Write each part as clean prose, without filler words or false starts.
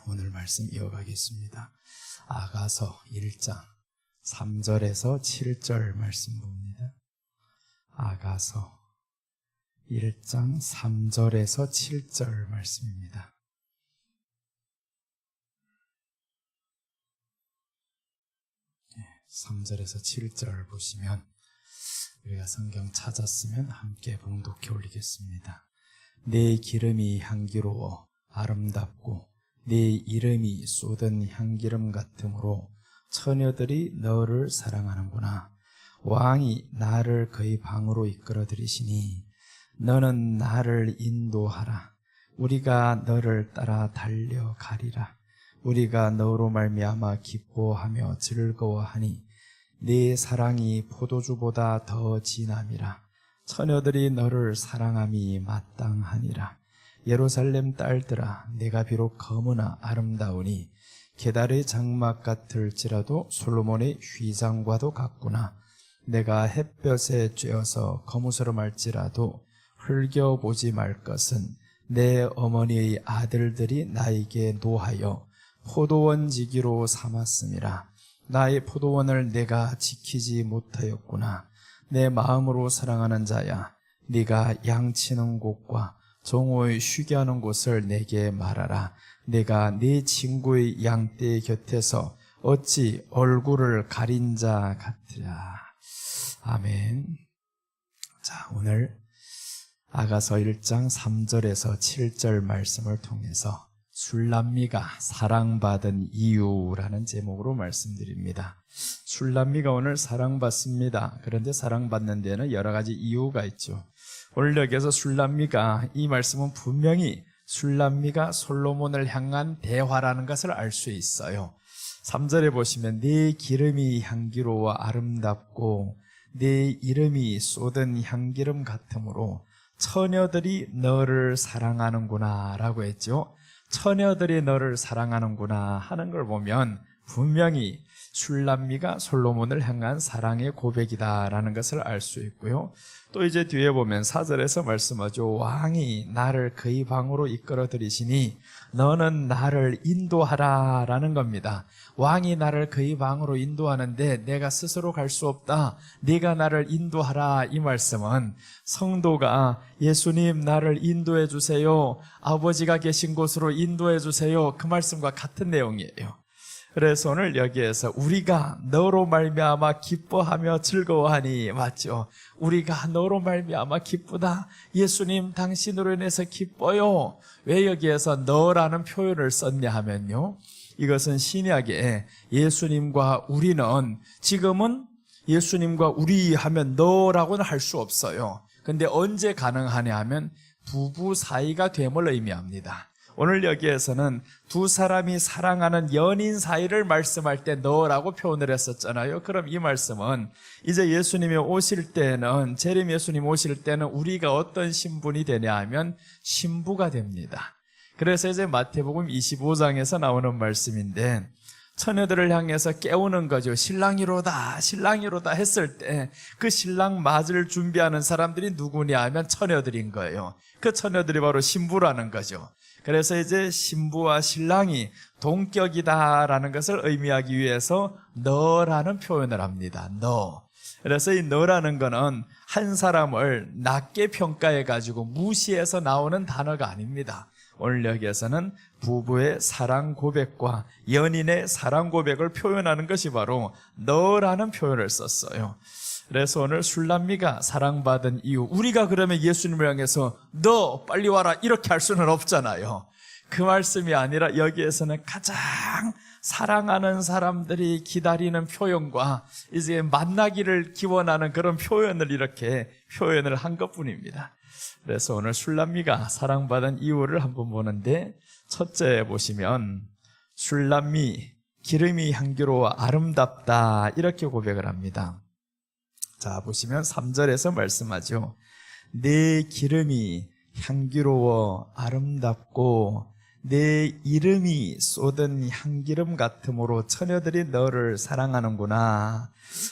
오늘 말씀 이어가겠습니다. 아가서 1장 3절에서 7절 말씀 봅니다. 아가서 1장 3절에서 7절 말씀입니다. 네, 3절에서 7절 보시면 우리가 성경 찾았으면 함께 봉독해 올리겠습니다. 내 기름이 향기로워 아름답고 내 이름이 쏟은 향기름 같으므로 처녀들이 너를 사랑하는구나. 왕이 나를 그의 방으로 이끌어 들이시니 너는 나를 인도하라. 우리가 너를 따라 달려가리라. 우리가 너로 말미암아 기뻐하며 즐거워하니 네 사랑이 포도주보다 더 진함이라. 처녀들이 너를 사랑함이 마땅하니라. 예루살렘 딸들아, 내가 비록 검으나 아름다우니 게달의 장막 같을지라도 솔로몬의 휘장과도 같구나. 내가 햇볕에 쬐어서 거무스름할지라도 흘겨보지 말 것은 내 어머니의 아들들이 나에게 노하여 포도원지기로 삼았음이라. 나의 포도원을 내가 지키지 못하였구나. 내 마음으로 사랑하는 자야, 네가 양치는 곳과 종호의 쉬게 하는 곳을 내게 말하라. 내가 네 친구의 양떼 곁에서 어찌 얼굴을 가린 자 같으랴. 아멘. 자, 오늘 아가서 1장 3절에서 7절 말씀을 통해서 술람미가 사랑받은 이유라는 제목으로 말씀드립니다. 술람미가 오늘 사랑받습니다. 그런데 사랑받는 데는 여러 가지 이유가 있죠. 오늘 여기에서 술람미가, 이 말씀은 분명히 술람미가 솔로몬을 향한 대화라는 것을 알 수 있어요. 3절에 보시면 네 기름이 향기로워 아름답고 네 이름이 쏟은 향기름 같으므로 처녀들이 너를 사랑하는구나 라고 했죠. 처녀들이 너를 사랑하는구나 하는 걸 보면 분명히 술람미가 솔로몬을 향한 사랑의 고백이다라는 것을 알 수 있고요. 또 이제 뒤에 보면 4절에서 말씀하죠. 왕이 나를 그의 방으로 이끌어 들이시니 너는 나를 인도하라 라는 겁니다. 왕이 나를 그의 방으로 인도하는데 내가 스스로 갈 수 없다. 네가 나를 인도하라. 이 말씀은 성도가 예수님 나를 인도해 주세요. 아버지가 계신 곳으로 인도해 주세요. 그 말씀과 같은 내용이에요. 그래서 오늘 여기에서 우리가 너로 말미암아 기뻐하며 즐거워하니, 맞죠? 우리가 너로 말미암아 기쁘다. 예수님 당신으로 인해서 기뻐요. 왜 여기에서 너라는 표현을 썼냐 하면요, 이것은 신약에 예수님과 우리는, 지금은 예수님과 우리 하면 너라고는 할 수 없어요. 근데 언제 가능하냐 하면 부부 사이가 됨을 의미합니다. 오늘 여기에서는 두 사람이 사랑하는 연인 사이를 말씀할 때 너라고 표현을 했었잖아요. 그럼 이 말씀은 이제 예수님이 오실 때는, 재림 예수님 오실 때는 우리가 어떤 신분이 되냐 하면 신부가 됩니다. 그래서 이제 마태복음 25장에서 나오는 말씀인데, 처녀들을 향해서 깨우는 거죠. 신랑이로다, 신랑이로다 했을 때 그 신랑 맞을 준비하는 사람들이 누구냐 하면 처녀들인 거예요. 그 처녀들이 바로 신부라는 거죠. 그래서 이제 신부와 신랑이 동격이다라는 것을 의미하기 위해서 너라는 표현을 합니다. 너. 그래서 이 너라는 거는 한 사람을 낮게 평가해가지고 무시해서 나오는 단어가 아닙니다. 오늘 여기에서는 부부의 사랑 고백과 연인의 사랑 고백을 표현하는 것이 바로 너라는 표현을 썼어요. 그래서 오늘 술람미가 사랑받은 이유, 우리가 그러면 예수님을 향해서 너 빨리 와라 이렇게 할 수는 없잖아요. 그 말씀이 아니라 여기에서는 가장 사랑하는 사람들이 기다리는 표현과 이제 만나기를 기원하는 그런 표현을 이렇게 표현을 한 것뿐입니다. 그래서 오늘 술람미가 사랑받은 이유를 한번 보는데, 첫째 보시면 술람미 기름이 향기로워 아름답다 이렇게 고백을 합니다. 자, 보시면 3절에서 말씀하죠. 내 기름이 향기로워 아름답고 내 이름이 쏟은 향기름 같으므로 처녀들이 너를 사랑하는구나.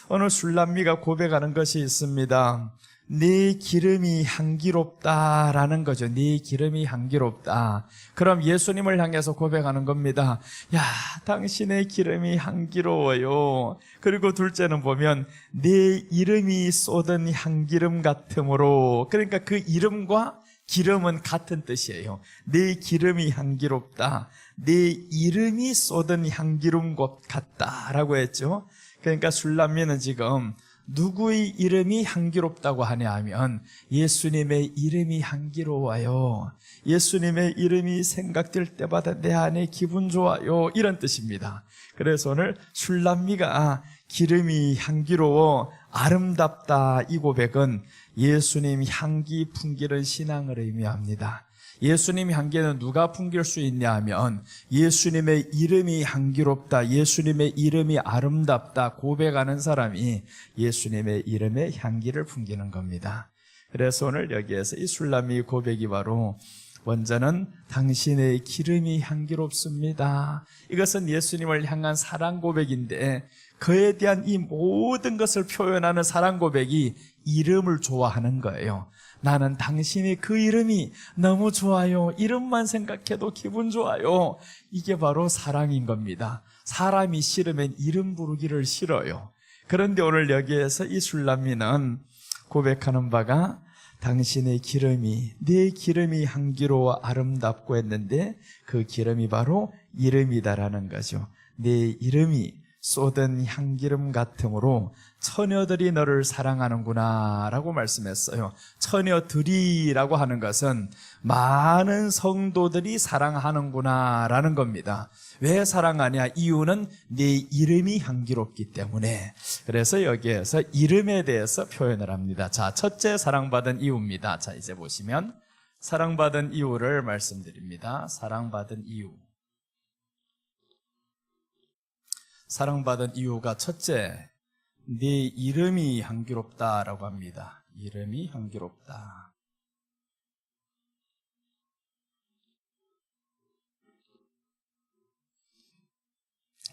오늘 술람미가 고백하는 것이 있습니다. 네 기름이 향기롭다라는 거죠. 네 기름이 향기롭다. 그럼 예수님을 향해서 고백하는 겁니다. 야, 당신의 기름이 향기로워요. 그리고 둘째는 보면 네 이름이 쏟은 향기름 같으므로, 그러니까 그 이름과 기름은 같은 뜻이에요. 네 기름이 향기롭다. 네 이름이 쏟은 향기름 같다라고 했죠. 그러니까 술람미는 지금 누구의 이름이 향기롭다고 하냐 하면 예수님의 이름이 향기로워요. 예수님의 이름이 생각될 때마다 내 안에 기분 좋아요. 이런 뜻입니다. 그래서 오늘 술람미가 기름이 향기로워 아름답다, 이 고백은 예수님 향기 풍기는 신앙을 의미합니다. 예수님 향기는 누가 풍길 수 있냐 하면 예수님의 이름이 향기롭다, 예수님의 이름이 아름답다 고백하는 사람이 예수님의 이름의 향기를 풍기는 겁니다. 그래서 오늘 여기에서 이 술람미 고백이 바로 먼저는 당신의 기름이 향기롭습니다. 이것은 예수님을 향한 사랑 고백인데 그에 대한 이 모든 것을 표현하는 사랑 고백이 이름을 좋아하는 거예요. 나는 당신의 그 이름이 너무 좋아요. 이름만 생각해도 기분 좋아요. 이게 바로 사랑인 겁니다. 사람이 싫으면 이름 부르기를 싫어요. 그런데 오늘 여기에서 이 술람미는 고백하는 바가 당신의 기름이, 내 기름이 향기로워 아름답고 했는데 그 기름이 바로 이름이다라는 거죠. 내 이름이 쏟은 향기름 같으므로 처녀들이 너를 사랑하는구나 라고 말씀했어요. 처녀들이라고 하는 것은 많은 성도들이 사랑하는구나 라는 겁니다. 왜 사랑하냐? 이유는 내 이름이 향기롭기 때문에. 그래서 여기에서 이름에 대해서 표현을 합니다. 자, 첫째 사랑받은 이유입니다. 자, 이제 보시면 사랑받은 이유를 말씀드립니다. 사랑받은 이유. 사랑받은 이유가 첫째, 네 이름이 향기롭다라고 합니다. 이름이 향기롭다.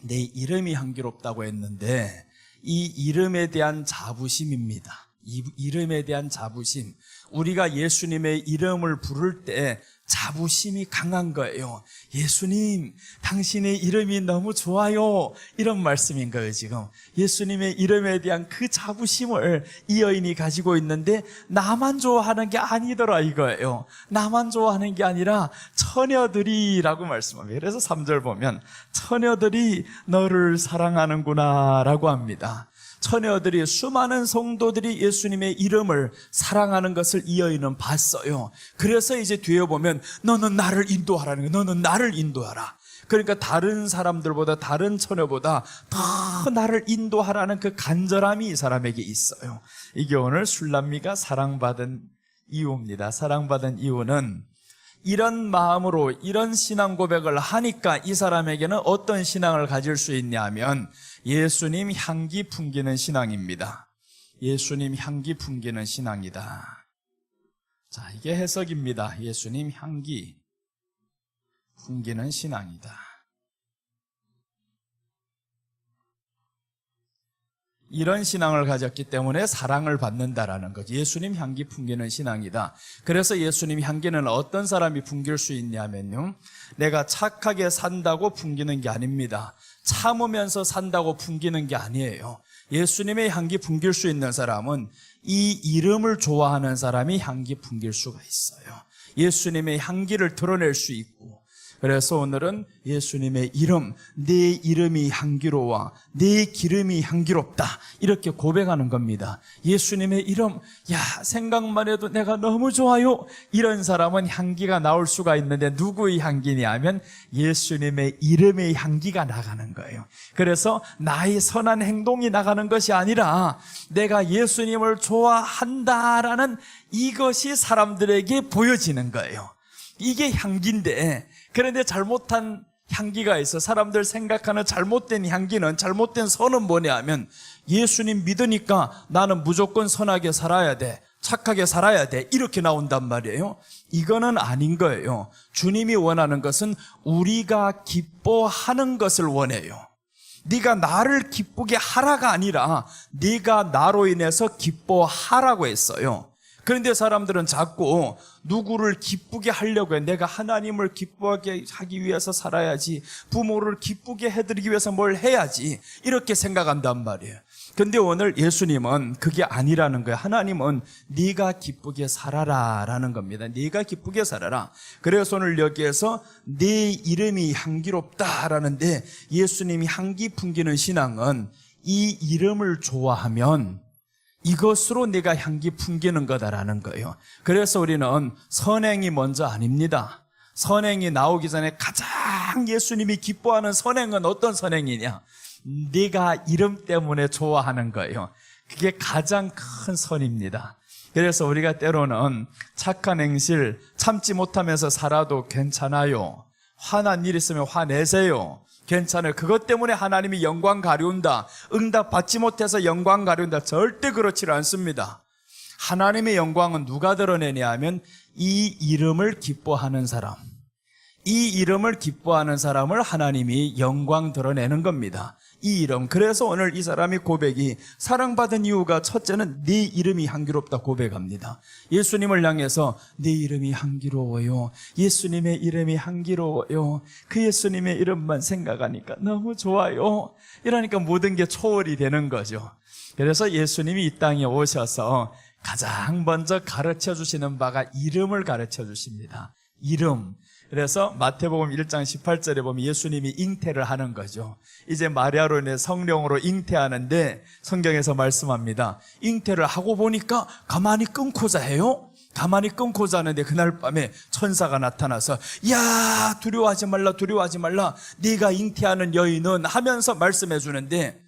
내 이름이 향기롭다고 했는데 이 이름에 대한 자부심입니다. 이 이름에 대한 자부심. 우리가 예수님의 이름을 부를 때 자부심이 강한 거예요. 예수님, 당신의 이름이 너무 좋아요. 이런 말씀인 거예요, 지금. 예수님의 이름에 대한 그 자부심을 이 여인이 가지고 있는데 나만 좋아하는 게 아니더라 이거예요. 나만 좋아하는 게 아니라 처녀들이라고 말씀합니다. 그래서 3절 보면 처녀들이 너를 사랑하는구나 라고 합니다. 처녀들이, 수많은 성도들이 예수님의 이름을 사랑하는 것을 이 여인은 봤어요. 그래서 이제 뒤에 보면 너는 나를 인도하라는 거예요. 너는 나를 인도하라. 그러니까 다른 사람들보다, 다른 처녀보다 더 나를 인도하라는 그 간절함이 이 사람에게 있어요. 이게 오늘 술람미가 사랑받은 이유입니다. 사랑받은 이유는 이런 마음으로 이런 신앙 고백을 하니까 이 사람에게는 어떤 신앙을 가질 수 있냐면 예수님 향기 풍기는 신앙입니다. 예수님 향기 풍기는 신앙이다. 자, 이게 해석입니다. 예수님 향기 풍기는 신앙이다. 이런 신앙을 가졌기 때문에 사랑을 받는다라는 거죠. 예수님 향기 풍기는 신앙이다. 그래서 예수님 향기는 어떤 사람이 풍길 수 있냐면요, 내가 착하게 산다고 풍기는 게 아닙니다. 참으면서 산다고 풍기는 게 아니에요. 예수님의 향기 풍길 수 있는 사람은 이 이름을 좋아하는 사람이 향기 풍길 수가 있어요. 예수님의 향기를 드러낼 수 있고, 그래서 오늘은 예수님의 이름, 내 이름이 향기로워, 내 기름이 향기롭다, 이렇게 고백하는 겁니다. 예수님의 이름, 야, 생각만 해도 내가 너무 좋아요. 이런 사람은 향기가 나올 수가 있는데 누구의 향기냐 하면 예수님의 이름의 향기가 나가는 거예요. 그래서 나의 선한 행동이 나가는 것이 아니라 내가 예수님을 좋아한다라는 이것이 사람들에게 보여지는 거예요. 이게 향기인데, 그런데 잘못한 향기가 있어. 사람들 생각하는 잘못된 향기는, 잘못된 선은 뭐냐 하면 예수님 믿으니까 나는 무조건 선하게 살아야 돼, 착하게 살아야 돼, 이렇게 나온단 말이에요. 이거는 아닌 거예요. 주님이 원하는 것은 우리가 기뻐하는 것을 원해요. 네가 나를 기쁘게 하라가 아니라 네가 나로 인해서 기뻐하라고 했어요. 그런데 사람들은 자꾸 누구를 기쁘게 하려고 해. 내가 하나님을 기쁘게 하기 위해서 살아야지, 부모를 기쁘게 해드리기 위해서 뭘 해야지, 이렇게 생각한단 말이에요. 근데 오늘 예수님은 그게 아니라는 거예요. 하나님은 네가 기쁘게 살아라 라는 겁니다. 네가 기쁘게 살아라. 그래서 오늘 여기에서 네 이름이 향기롭다라는데, 예수님이 향기 풍기는 신앙은 이 이름을 좋아하면 이것으로 내가 향기 풍기는 거다라는 거예요. 그래서 우리는 선행이 먼저 아닙니다. 선행이 나오기 전에 가장 예수님이 기뻐하는 선행은 어떤 선행이냐? 네가 이름 때문에 좋아하는 거예요. 그게 가장 큰 선입니다. 그래서 우리가 때로는 착한 행실 참지 못하면서 살아도 괜찮아요. 화난 일 있으면 화내세요. 괜찮아요. 그것 때문에 하나님이 영광 가려운다, 응답 받지 못해서 영광 가려운다, 절대 그렇지 않습니다. 하나님의 영광은 누가 드러내냐 하면 이 이름을 기뻐하는 사람, 이 이름을 기뻐하는 사람을 하나님이 영광 드러내는 겁니다. 이 이름. 그래서 오늘 이 사람이 고백이 사랑받은 이유가, 첫째는 네 이름이 향기롭다 고백합니다. 예수님을 향해서 네 이름이 향기로워요, 예수님의 이름이 향기로워요, 그 예수님의 이름만 생각하니까 너무 좋아요. 이러니까 모든 게 초월이 되는 거죠. 그래서 예수님이 이 땅에 오셔서 가장 먼저 가르쳐 주시는 바가 이름을 가르쳐 주십니다. 이름. 그래서 마태복음 1장 18절에 보면 예수님이 잉태를 하는 거죠. 이제 마리아로 인해 성령으로 잉태하는데 성경에서 말씀합니다. 잉태를 하고 보니까 가만히 끊고자 해요. 가만히 끊고자 하는데 그날 밤에 천사가 나타나서 야, 두려워하지 말라, 두려워하지 말라, 네가 잉태하는 여인은 하면서 말씀해 주는데,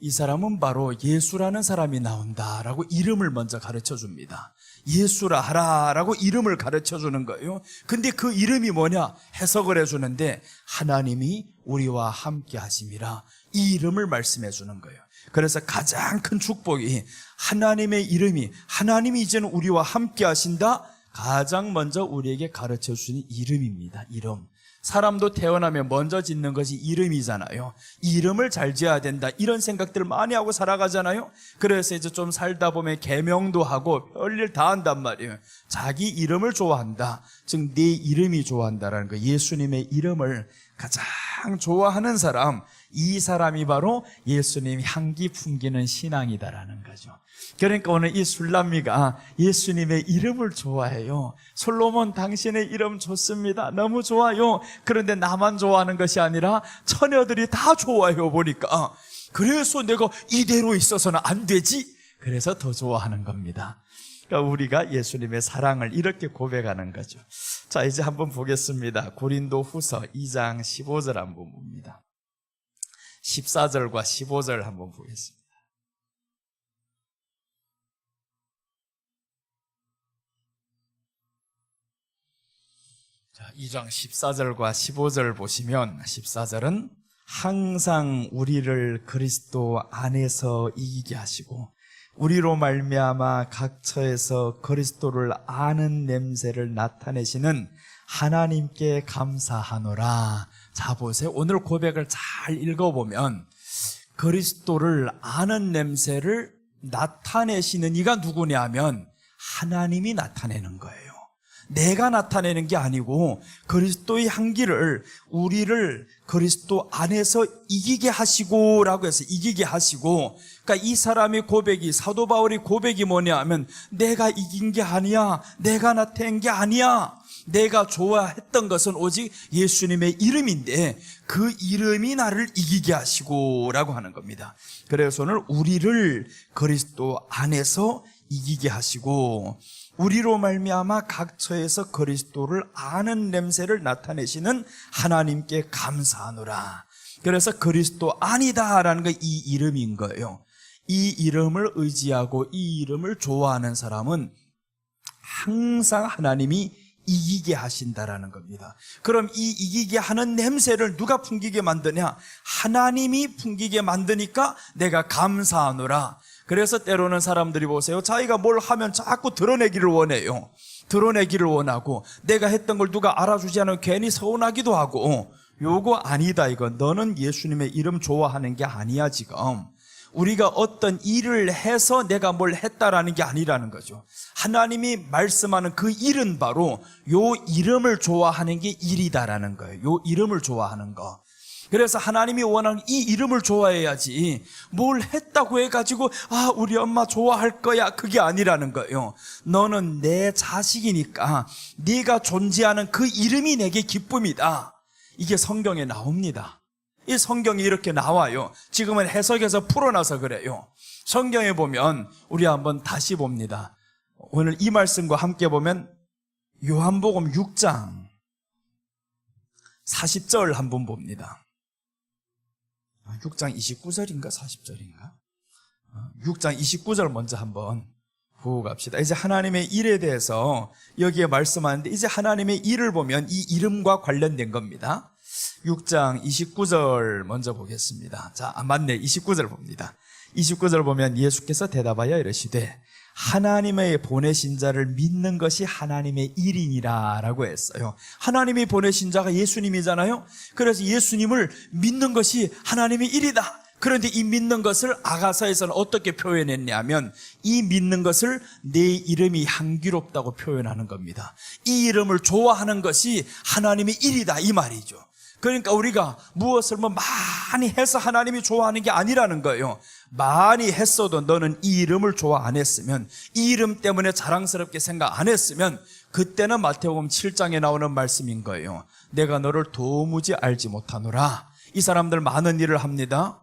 이 사람은 바로 예수라는 사람이 나온다라고 이름을 먼저 가르쳐 줍니다. 예수라 하라라고 이름을 가르쳐 주는 거예요. 근데 그 이름이 뭐냐 해석을 해주는데, 하나님이 우리와 함께 하심이라, 이 이름을 말씀해 주는 거예요. 그래서 가장 큰 축복이 하나님의 이름이, 하나님이 이제는 우리와 함께 하신다, 가장 먼저 우리에게 가르쳐 주시는 이름입니다. 이름. 사람도 태어나면 먼저 짓는 것이 이름이잖아요. 이름을 잘 지어야 된다, 이런 생각들을 많이 하고 살아가잖아요. 그래서 이제 좀 살다 보면 계명도 하고 별일 다 한단 말이에요. 자기 이름을 좋아한다, 즉 네 이름이 좋아한다라는 거. 예수님의 이름을 가장 좋아하는 사람, 이 사람이 바로 예수님 향기 풍기는 신앙이다라는 거죠. 그러니까 오늘 이 술람미가 예수님의 이름을 좋아해요. 솔로몬 당신의 이름 좋습니다, 너무 좋아요. 그런데 나만 좋아하는 것이 아니라 처녀들이 다 좋아해요 보니까. 그래서 내가 이대로 있어서는 안 되지, 그래서 더 좋아하는 겁니다. 그러니까 우리가 예수님의 사랑을 이렇게 고백하는 거죠. 자, 이제 한번 보겠습니다. 고린도 후서 2장 15절 한번 봅니다. 14절과 15절 한번 보겠습니다. 자, 2장 14절과 15절 보시면, 14절은 항상 우리를 그리스도 안에서 이기게 하시고 우리로 말미암아 각 처에서 그리스도를 아는 냄새를 나타내시는 하나님께 감사하노라. 자, 보세요. 오늘 고백을 잘 읽어보면 그리스도를 아는 냄새를 나타내시는 이가 누구냐 하면 하나님이 나타내는 거예요. 내가 나타내는 게 아니고 그리스도의 향기를, 우리를 그리스도 안에서 이기게 하시고 라고 해서 이기게 하시고, 그러니까 이 사람의 고백이, 사도 바울의 고백이 뭐냐 하면 내가 이긴 게 아니야, 내가 나타낸 게 아니야, 내가 좋아했던 것은 오직 예수님의 이름인데 그 이름이 나를 이기게 하시고 라고 하는 겁니다. 그래서 오늘 우리를 그리스도 안에서 이기게 하시고 우리로 말미암아 각 처에서 그리스도를 아는 냄새를 나타내시는 하나님께 감사하노라. 그래서 그리스도 아니다라는 게 이 이름인 거예요. 이 이름을 의지하고 이 이름을 좋아하는 사람은 항상 하나님이 이기게 하신다라는 겁니다. 그럼 이 이기게 하는 냄새를 누가 풍기게 만드냐? 하나님이 풍기게 만드니까 내가 감사하노라. 그래서 때로는 사람들이 보세요, 자기가 뭘 하면 자꾸 드러내기를 원해요. 드러내기를 원하고 내가 했던 걸 누가 알아주지 않으면 괜히 서운하기도 하고, 요거 아니다 이거. 너는 예수님의 이름 좋아하는 게 아니야 지금. 우리가 어떤 일을 해서 내가 뭘 했다라는 게 아니라는 거죠. 하나님이 말씀하는 그 일은 바로 요 이름을 좋아하는 게 일이다라는 거예요. 요 이름을 좋아하는 거. 그래서 하나님이 원하는 이 이름을 좋아해야지 뭘 했다고 해가지고 우리 엄마 좋아할 거야, 그게 아니라는 거예요. 너는 내 자식이니까 네가 존재하는 그 이름이 내게 기쁨이다. 이게 성경에 나옵니다. 이 성경이 이렇게 나와요. 지금은 해석해서 풀어놔서 그래요. 성경에 보면 우리 한번 다시 봅니다. 오늘 이 말씀과 함께 보면 요한복음 6장 40절 한번 봅니다. 6장 29절인가 40절인가? 6장 29절 먼저 한번 보고 갑시다. 이제 하나님의 일에 대해서 여기에 말씀하는데, 이제 하나님의 일을 보면 이 이름과 관련된 겁니다. 6장 29절 먼저 보겠습니다. 자, 맞네. 29절 봅니다. 29절 보면 예수께서 대답하여 이르시되 하나님의 보내신 자를 믿는 것이 하나님의 일이니라 라고 했어요. 하나님이 보내신 자가 예수님이잖아요. 그래서 예수님을 믿는 것이 하나님의 일이다. 그런데 이 믿는 것을 아가서에서는 어떻게 표현했냐면, 이 믿는 것을 내 이름이 향기롭다고 표현하는 겁니다. 이 이름을 좋아하는 것이 하나님의 일이다 이 말이죠. 그러니까 우리가 무엇을 많이 해서 하나님이 좋아하는 게 아니라는 거예요. 많이 했어도 너는 이 이름을 좋아 안 했으면, 이 이름 때문에 자랑스럽게 생각 안 했으면, 그때는 마태복음 7장에 나오는 말씀인 거예요. 내가 너를 도무지 알지 못하노라. 이 사람들 많은 일을 합니다.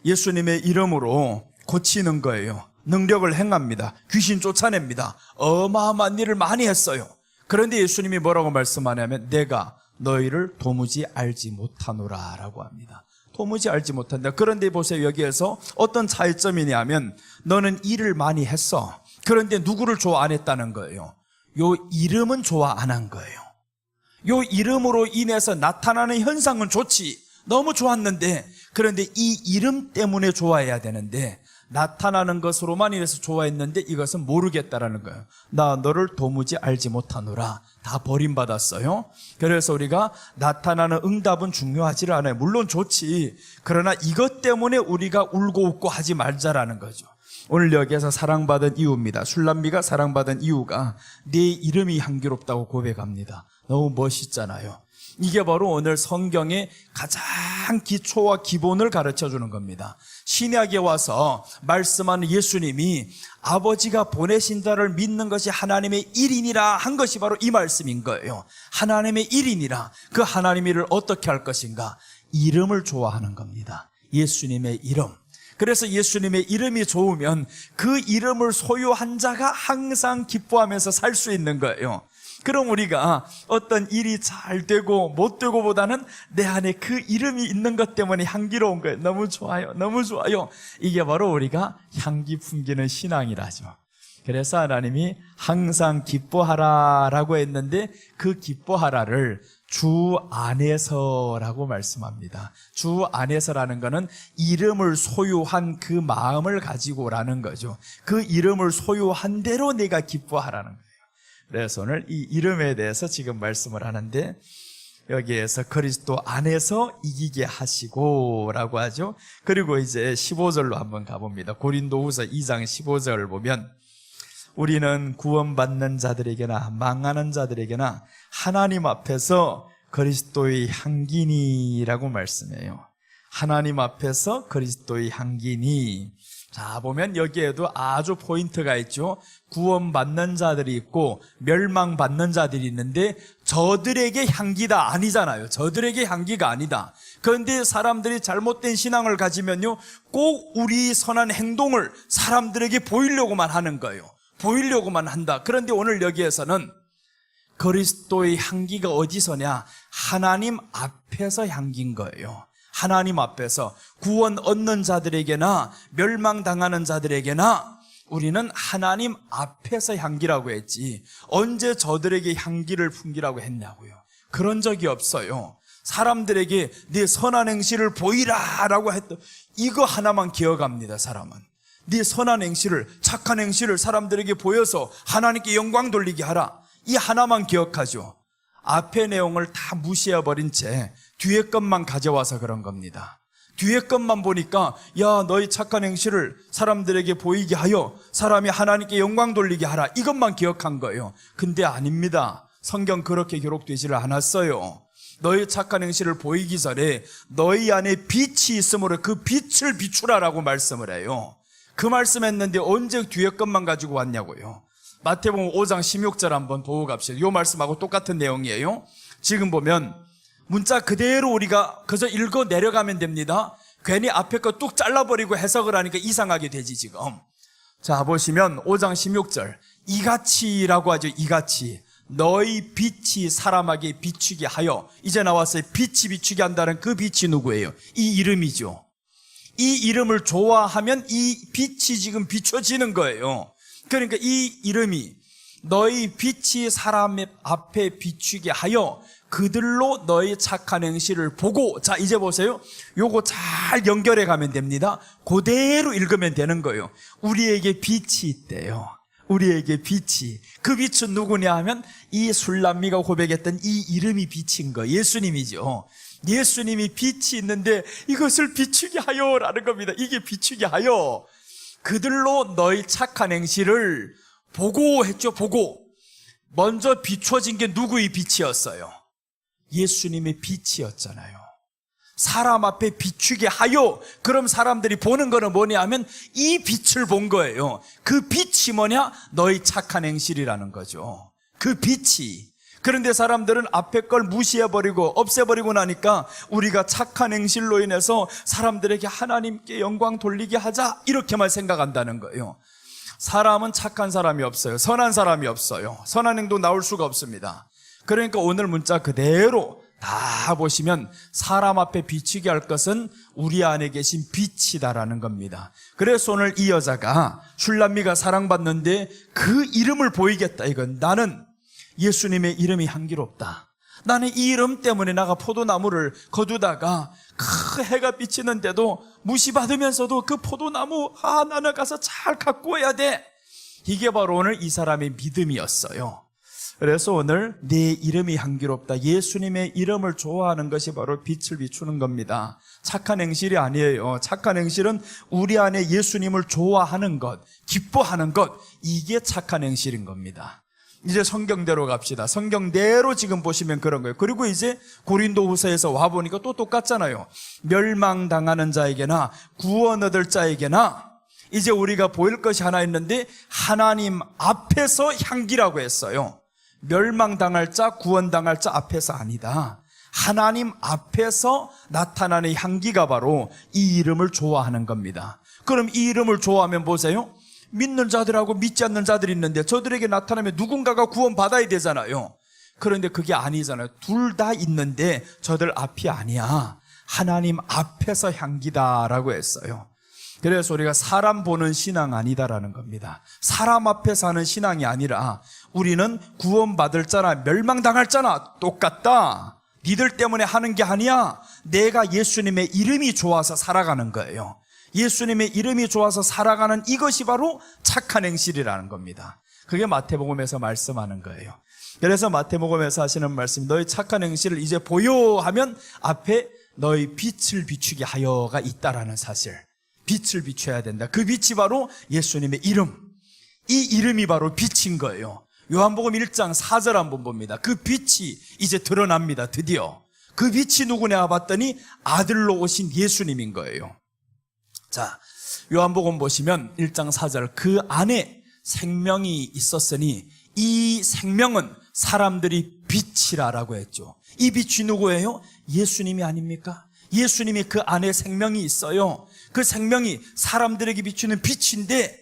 예수님의 이름으로 고치는 거예요. 능력을 행합니다. 귀신 쫓아냅니다. 어마어마한 일을 많이 했어요. 그런데 예수님이 뭐라고 말씀하냐면 내가 너희를 도무지 알지 못하노라 라고 합니다. 도무지 알지 못한다. 그런데 보세요. 여기에서 어떤 차이점이냐면, 너는 일을 많이 했어. 그런데 누구를 좋아 안 했다는 거예요. 요 이름은 좋아 안 한 거예요. 요 이름으로 인해서 나타나는 현상은 좋지, 너무 좋았는데, 그런데 이 이름 때문에 좋아해야 되는데 나타나는 것으로만 인해서 좋아했는데 이것은 모르겠다라는 거예요. 나 너를 도무지 알지 못하노라. 다 버림받았어요. 그래서 우리가 나타나는 응답은 중요하지 않아요. 물론 좋지. 그러나 이것 때문에 우리가 울고 웃고 하지 말자라는 거죠. 오늘 여기에서 사랑받은 이유입니다. 술람미가 사랑받은 이유가 내 이름이 향기롭다고 고백합니다. 너무 멋있잖아요. 이게 바로 오늘 성경의 가장 기초와 기본을 가르쳐주는 겁니다. 신약에 와서 말씀하는 예수님이 아버지가 보내신 자를 믿는 것이 하나님의 일이니라 한 것이 바로 이 말씀인 거예요. 하나님의 일이니라. 그 하나님의 일을 어떻게 할 것인가? 이름을 좋아하는 겁니다. 예수님의 이름. 그래서 예수님의 이름이 좋으면 그 이름을 소유한 자가 항상 기뻐하면서 살 수 있는 거예요. 그럼 우리가 어떤 일이 잘 되고 못 되고 보다는 내 안에 그 이름이 있는 것 때문에 향기로운 거예요. 너무 좋아요. 너무 좋아요. 이게 바로 우리가 향기 풍기는 신앙이라죠. 그래서 하나님이 항상 기뻐하라라고 했는데 그 기뻐하라를 주 안에서라고 말씀합니다. 주 안에서라는 것은 이름을 소유한 그 마음을 가지고라는 거죠. 그 이름을 소유한 대로 내가 기뻐하라는 거예요. 그래서 오늘 이 이름에 대해서 지금 말씀을 하는데, 여기에서 그리스도 안에서 이기게 하시고 라고 하죠. 그리고 이제 15절로 한번 가봅니다. 고린도후서 2장 15절 보면, 우리는 구원받는 자들에게나 망하는 자들에게나 하나님 앞에서 그리스도의 향기니라고 말씀해요. 하나님 앞에서 그리스도의 향기니. 자, 보면 여기에도 아주 포인트가 있죠. 구원받는 자들이 있고 멸망받는 자들이 있는데 저들에게 향기다 아니잖아요. 저들에게 향기가 아니다. 그런데 사람들이 잘못된 신앙을 가지면요, 꼭 우리 선한 행동을 사람들에게 보이려고만 하는 거예요. 보이려고만 한다. 그런데 오늘 여기에서는 그리스도의 향기가 어디서냐? 하나님 앞에서 향기인 거예요. 하나님 앞에서 구원 얻는 자들에게나 멸망당하는 자들에게나 우리는 하나님 앞에서 향기라고 했지, 언제 저들에게 향기를 풍기라고 했냐고요. 그런 적이 없어요. 사람들에게 네 선한 행실을 보이라라고 했던 이거 하나만 기억합니다. 사람은 네 선한 행실을, 착한 행실을 사람들에게 보여서 하나님께 영광 돌리게 하라, 이 하나만 기억하죠. 앞의 내용을 다 무시해버린 채 뒤에 것만 가져와서 그런 겁니다. 뒤에 것만 보니까 야, 너희 착한 행실을 사람들에게 보이게 하여 사람이 하나님께 영광 돌리게 하라, 이것만 기억한 거예요. 근데 아닙니다. 성경 그렇게 기록되지를 않았어요. 너희 착한 행실을 보이기 전에 너희 안에 빛이 있으므로 그 빛을 비추라라고 말씀을 해요. 그 말씀했는데 언제 뒤에 것만 가지고 왔냐고요. 마태복음 5장 16절 한번 보고 갑시다. 이 말씀하고 똑같은 내용이에요. 지금 보면 문자 그대로 우리가 그저 읽어 내려가면 됩니다. 괜히 앞에 거 뚝 잘라버리고 해석을 하니까 이상하게 되지 지금. 자, 보시면 5장 16절, 이같이라고 하죠. 이같이 너희 빛이 사람에게 비추게 하여. 이제 나왔어요. 빛이 비추게 한다는 그 빛이 누구예요? 이 이름이죠. 이 이름을 좋아하면 이 빛이 지금 비춰지는 거예요. 그러니까 이 이름이 너희 빛이 사람 앞에 비추게 하여 그들로 너희 착한 행실을 보고. 자, 이제 보세요. 요거 잘 연결해 가면 됩니다. 그대로 읽으면 되는 거예요. 우리에게 빛이 있대요. 우리에게 빛이. 그 빛은 누구냐 하면 이 술람미가 고백했던 이 이름이 빛인 거예요. 예수님이죠. 예수님이 빛이 있는데 이것을 비추게 하여라는 겁니다. 이게 비추게 하여 그들로 너희 착한 행실을 보고 했죠. 보고. 먼저 비춰진 게 누구의 빛이었어요? 예수님의 빛이었잖아요. 사람 앞에 비추게 하여. 그럼 사람들이 보는 거는 뭐냐 하면 이 빛을 본 거예요. 그 빛이 뭐냐? 너희 착한 행실이라는 거죠. 그 빛이. 그런데 사람들은 앞에 걸 무시해버리고 없애버리고 나니까 우리가 착한 행실로 인해서 사람들에게 하나님께 영광 돌리게 하자, 이렇게만 생각한다는 거예요. 사람은 착한 사람이 없어요. 선한 사람이 없어요. 선한 행동 나올 수가 없습니다. 그러니까 오늘 문자 그대로 다 보시면 사람 앞에 비추게 할 것은 우리 안에 계신 빛이다라는 겁니다. 그래서 오늘 이 여자가, 슐람미가 사랑받는데 그 이름을 보이겠다. 이건 나는 예수님의 이름이 향기롭다. 나는 이 이름 때문에 나가 포도나무를 거두다가 그 해가 비치는데도 무시받으면서도 그 포도나무, 나는 가서 잘 갖고 와야 돼. 이게 바로 오늘 이 사람의 믿음이었어요. 그래서 오늘 내 이름이 향기롭다, 예수님의 이름을 좋아하는 것이 바로 빛을 비추는 겁니다. 착한 행실이 아니에요. 착한 행실은 우리 안에 예수님을 좋아하는 것, 기뻐하는 것, 이게 착한 행실인 겁니다. 이제 성경대로 갑시다. 성경대로 지금 보시면 그런 거예요. 그리고 이제 고린도후서에서 와보니까 또 똑같잖아요. 멸망당하는 자에게나 구원 얻을 자에게나 이제 우리가 보일 것이 하나 있는데 하나님 앞에서 향기라고 했어요. 멸망당할 자, 구원당할 자 앞에서 아니다. 하나님 앞에서 나타나는 향기가 바로 이 이름을 좋아하는 겁니다. 그럼 이 이름을 좋아하면 보세요. 믿는 자들하고 믿지 않는 자들이 있는데 저들에게 나타나면 누군가가 구원받아야 되잖아요. 그런데 그게 아니잖아요. 둘 다 있는데 저들 앞이 아니야. 하나님 앞에서 향기다라고 했어요. 그래서 우리가 사람 보는 신앙 아니다라는 겁니다. 사람 앞에서 하는 신앙이 아니라 우리는 구원받을 자나 멸망당할 자나 똑같다. 니들 때문에 하는 게 아니야. 내가 예수님의 이름이 좋아서 살아가는 거예요. 예수님의 이름이 좋아서 살아가는 이것이 바로 착한 행실이라는 겁니다. 그게 마태복음에서 말씀하는 거예요. 그래서 마태복음에서 하시는 말씀이 너희 착한 행실을 이제 보여 하면 앞에 너희 빛을 비추게 하여가 있다라는 사실. 빛을 비춰야 된다. 그 빛이 바로 예수님의 이름. 이 이름이 바로 빛인 거예요. 요한복음 1장 4절 한번 봅니다. 그 빛이 이제 드러납니다. 드디어. 그 빛이 누구냐 봤더니 아들로 오신 예수님인 거예요. 자, 요한복음 보시면 1장 4절, 그 안에 생명이 있었으니 이 생명은 사람들이 빛이라라고 했죠. 이 빛이 누구예요? 예수님이 아닙니까? 예수님이 그 안에 생명이 있어요. 그 생명이 사람들에게 비추는 빛인데,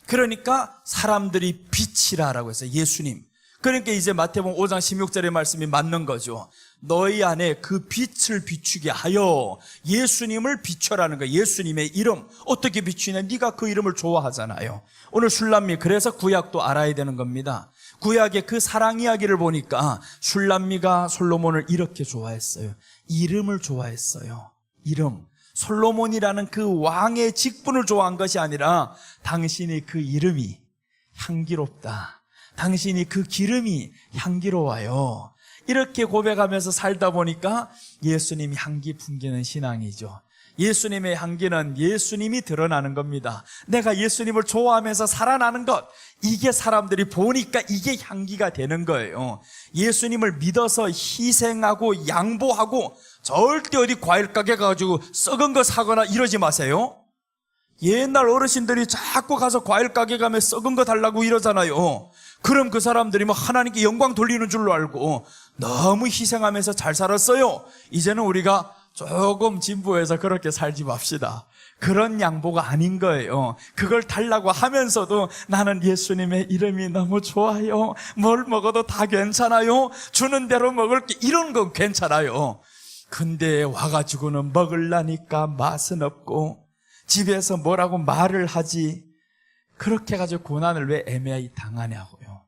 그러니까 사람들이 빛이라라고 했어요. 예수님. 그러니까 이제 마태복음 5장 16절의 말씀이 맞는 거죠. 너희 안에 그 빛을 비추게 하여 예수님을 비춰라는 거예요. 예수님의 이름. 어떻게 비추냐? 네가 그 이름을 좋아하잖아요. 오늘 슐람미, 그래서 구약도 알아야 되는 겁니다. 구약의 그 사랑 이야기를 보니까 슐람미가 솔로몬을 이렇게 좋아했어요. 이름을 좋아했어요. 이름. 솔로몬이라는 그 왕의 직분을 좋아한 것이 아니라 당신의 그 이름이 향기롭다. 당신이 그 기름이 향기로워요. 이렇게 고백하면서 살다 보니까 예수님 향기 풍기는 신앙이죠. 예수님의 향기는 예수님이 드러나는 겁니다. 내가 예수님을 좋아하면서 살아나는 것, 이게 사람들이 보니까 이게 향기가 되는 거예요. 예수님을 믿어서 희생하고 양보하고 절대 어디 과일 가게 가가지고 썩은 거 사거나 이러지 마세요. 옛날 어르신들이 자꾸 가서 과일 가게 가면 썩은 거 달라고 이러잖아요. 그럼 그 사람들이 뭐 하나님께 영광 돌리는 줄로 알고 너무 희생하면서 잘 살았어요. 이제는 우리가 조금 진보해서 그렇게 살지 맙시다. 그런 양보가 아닌 거예요. 그걸 달라고 하면서도 나는 예수님의 이름이 너무 좋아요. 뭘 먹어도 다 괜찮아요. 주는 대로 먹을게. 이런 건 괜찮아요. 근데 와가지고는 먹으려니까 맛은 없고 집에서 뭐라고 말을 하지. 그렇게 해가지고 고난을 왜 애매히 당하냐고요.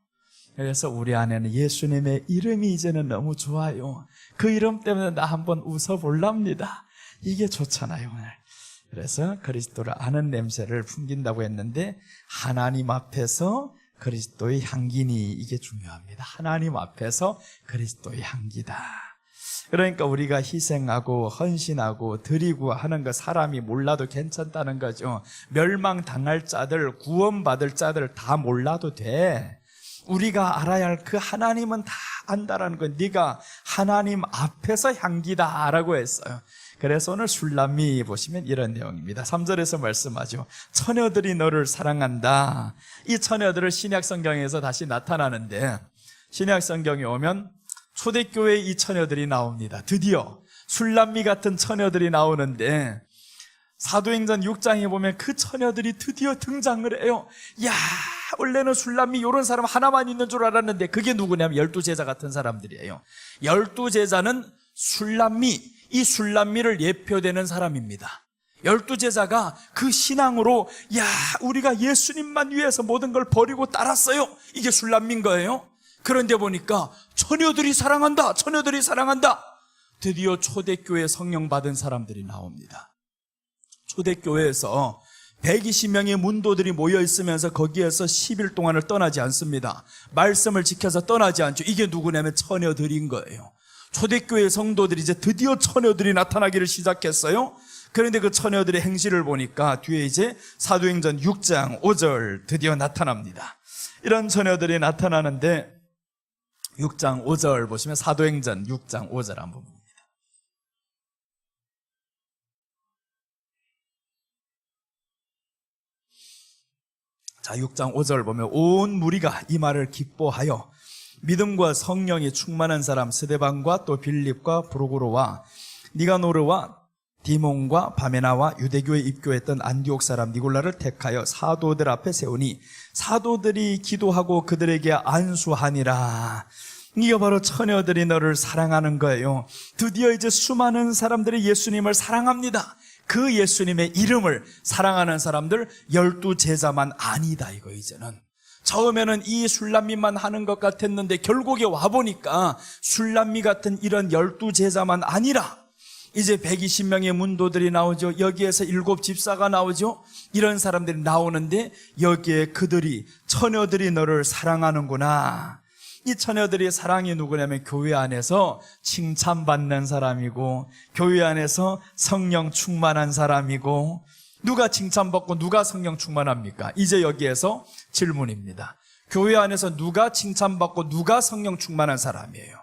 그래서 우리 안에는 예수님의 이름이 이제는 너무 좋아요. 그 이름 때문에 나 한번 웃어볼랍니다. 이게 좋잖아요. 그래서 그리스도를 아는 냄새를 풍긴다고 했는데 하나님 앞에서 그리스도의 향기니, 이게 중요합니다. 하나님 앞에서 그리스도의 향기다. 그러니까 우리가 희생하고 헌신하고 드리고 하는 거 사람이 몰라도 괜찮다는 거죠. 멸망당할 자들, 구원받을 자들 다 몰라도 돼. 우리가 알아야 할 그 하나님은 다 안다라는 건 네가 하나님 앞에서 향기다라고 했어요. 그래서 오늘 술람미 보시면 이런 내용입니다. 3절에서 말씀하죠. 처녀들이 너를 사랑한다. 이 처녀들을 신약 성경에서 다시 나타나는데, 신약 성경에 오면 초대교회에 이 처녀들이 나옵니다. 드디어 술람미 같은 처녀들이 나오는데 사도행전 6장에 보면 그 처녀들이 드디어 등장을 해요. 야, 원래는 술람미 이런 사람 하나만 있는 줄 알았는데 그게 누구냐면 12제자 같은 사람들이에요. 12제자는 술람미, 이 술람미를 예표되는 사람입니다. 12제자가 그 신앙으로 야, 우리가 예수님만 위해서 모든 걸 버리고 따랐어요. 이게 술람미인 거예요. 그런데 보니까 처녀들이 사랑한다, 처녀들이 사랑한다. 드디어 초대교회 성령 받은 사람들이 나옵니다. 초대교회에서 120명의 문도들이 모여 있으면서 거기에서 10일 동안을 떠나지 않습니다. 말씀을 지켜서 떠나지 않죠. 이게 누구냐면 처녀들인 거예요. 초대교회 성도들이 이제 드디어 처녀들이 나타나기를 시작했어요. 그런데 그 처녀들의 행실을 보니까 뒤에 이제 사도행전 6장 5절 드디어 나타납니다. 이런 처녀들이 나타나는데 6장 5절 보시면 사도행전 6장 5절 한번 봅니다. 자, 6장 5절 보면 온 무리가 이 말을 기뻐하여 믿음과 성령이 충만한 사람 스데반과 또 빌립과 브로고로와 니가노르와 디몬과 바메나와 유대교에 입교했던 안디옥 사람 니골라를 택하여 사도들 앞에 세우니 사도들이 기도하고 그들에게 안수하니라. 이게 바로 처녀들이 너를 사랑하는 거예요. 드디어 이제 수많은 사람들이 예수님을 사랑합니다. 그 예수님의 이름을 사랑하는 사람들 12제자만 아니다 이거. 이제는 처음에는 이 술람미만 하는 것 같았는데 결국에 와보니까 술람미 같은 이런 12제자만 아니라 이제 120명의 문도들이 나오죠. 여기에서 7집사가 나오죠. 이런 사람들이 나오는데 여기에 그들이 처녀들이 너를 사랑하는구나. 이 처녀들이 사랑이 누구냐면 교회 안에서 칭찬받는 사람이고 교회 안에서 성령 충만한 사람이고. 누가 칭찬받고 누가 성령 충만합니까? 이제 여기에서 질문입니다. 교회 안에서 누가 칭찬받고 누가 성령 충만한 사람이에요?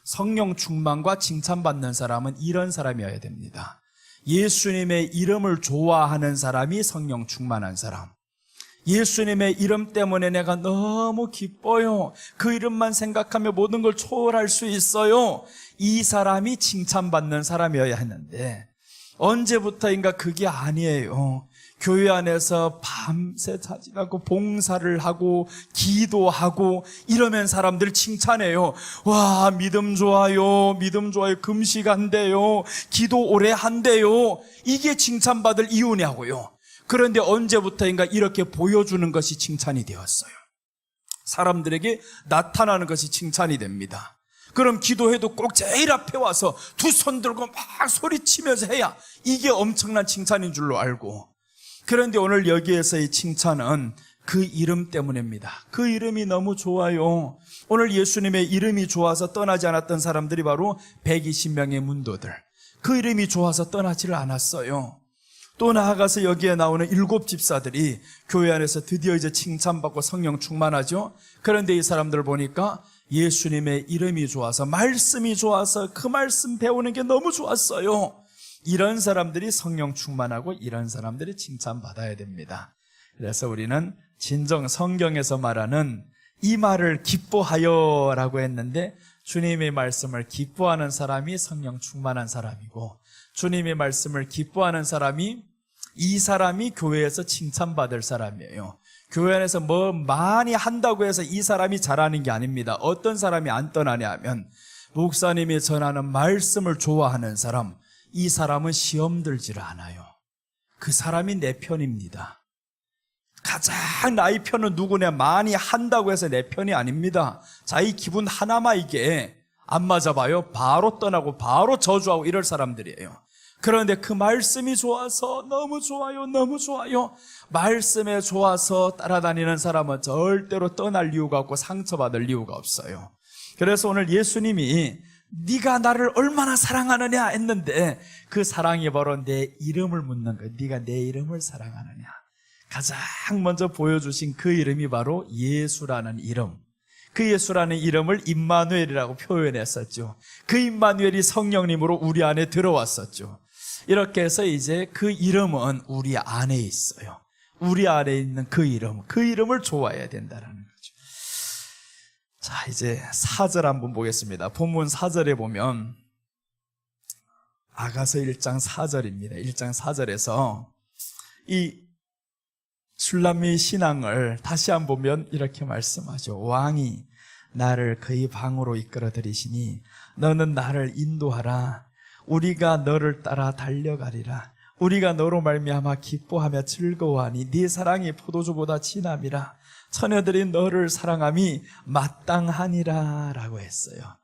성령 충만과 칭찬받는 사람은 이런 사람이어야 됩니다. 예수님의 이름을 좋아하는 사람이 성령 충만한 사람. 예수님의 이름 때문에 내가 너무 기뻐요. 그 이름만 생각하며 모든 걸 초월할 수 있어요. 이 사람이 칭찬받는 사람이어야 했는데 언제부터인가 그게 아니에요. 교회 안에서 밤새 자진하고 봉사를 하고 기도하고 이러면 사람들 칭찬해요. 와, 믿음 좋아요. 믿음 좋아요. 금식한대요. 기도 오래 한대요. 이게 칭찬받을 이유냐고요. 그런데 언제부터인가 이렇게 보여주는 것이 칭찬이 되었어요. 사람들에게 나타나는 것이 칭찬이 됩니다. 그럼 기도해도 꼭 제일 앞에 와서 두 손 들고 막 소리치면서 해야 이게 엄청난 칭찬인 줄로 알고. 그런데 오늘 여기에서의 칭찬은 그 이름 때문입니다. 그 이름이 너무 좋아요. 오늘 예수님의 이름이 좋아서 떠나지 않았던 사람들이 바로 120명의 문도들. 그 이름이 좋아서 떠나지를 않았어요. 또 나아가서 여기에 나오는 7 집사들이 교회 안에서 드디어 이제 칭찬받고 성령 충만하죠. 그런데 이 사람들 보니까 예수님의 이름이 좋아서, 말씀이 좋아서 그 말씀 배우는 게 너무 좋았어요. 이런 사람들이 성령 충만하고 이런 사람들이 칭찬받아야 됩니다. 그래서 우리는 진정 성경에서 말하는 이 말을 기뻐하여 라고 했는데, 주님의 말씀을 기뻐하는 사람이 성령 충만한 사람이고, 주님의 말씀을 기뻐하는 사람이, 이 사람이 교회에서 칭찬받을 사람이에요. 교회 안에서 뭐 많이 한다고 해서 이 사람이 잘하는 게 아닙니다. 어떤 사람이 안 떠나냐 하면, 목사님이 전하는 말씀을 좋아하는 사람, 이 사람은 시험 들지를 않아요. 그 사람이 내 편입니다. 가장 나의 편은 누구냐, 많이 한다고 해서 내 편이 아닙니다. 자기 기분 하나만 이게 안 맞아봐요, 바로 떠나고 바로 저주하고 이럴 사람들이에요. 그런데 그 말씀이 좋아서 너무 좋아요, 너무 좋아요. 말씀에 좋아서 따라다니는 사람은 절대로 떠날 이유가 없고 상처받을 이유가 없어요. 그래서 오늘 예수님이 네가 나를 얼마나 사랑하느냐 했는데, 그 사랑이 바로 내 이름을 묻는 거예요. 네가 내 이름을 사랑하느냐. 가장 먼저 보여주신 그 이름이 바로 예수라는 이름. 그 예수라는 이름을 임마누엘이라고 표현했었죠. 그 임마누엘이 성령님으로 우리 안에 들어왔었죠. 이렇게 해서 이제 그 이름은 우리 안에 있어요. 우리 안에 있는 그 이름을 좋아해야 된다는 거죠. 자, 이제 4절 한번 보겠습니다. 본문 4절에 보면, 아가서 1장 4절입니다. 1장 4절에서 이 술람미 신앙을 다시 한번 보면 이렇게 말씀하죠. 왕이 나를 그의 방으로 이끌어 들이시니 너는 나를 인도하라. 우리가 너를 따라 달려가리라. 우리가 너로 말미암아 기뻐하며 즐거워하니 네 사랑이 포도주보다 진함이라. 처녀들이 너를 사랑함이 마땅하니라 라고 했어요.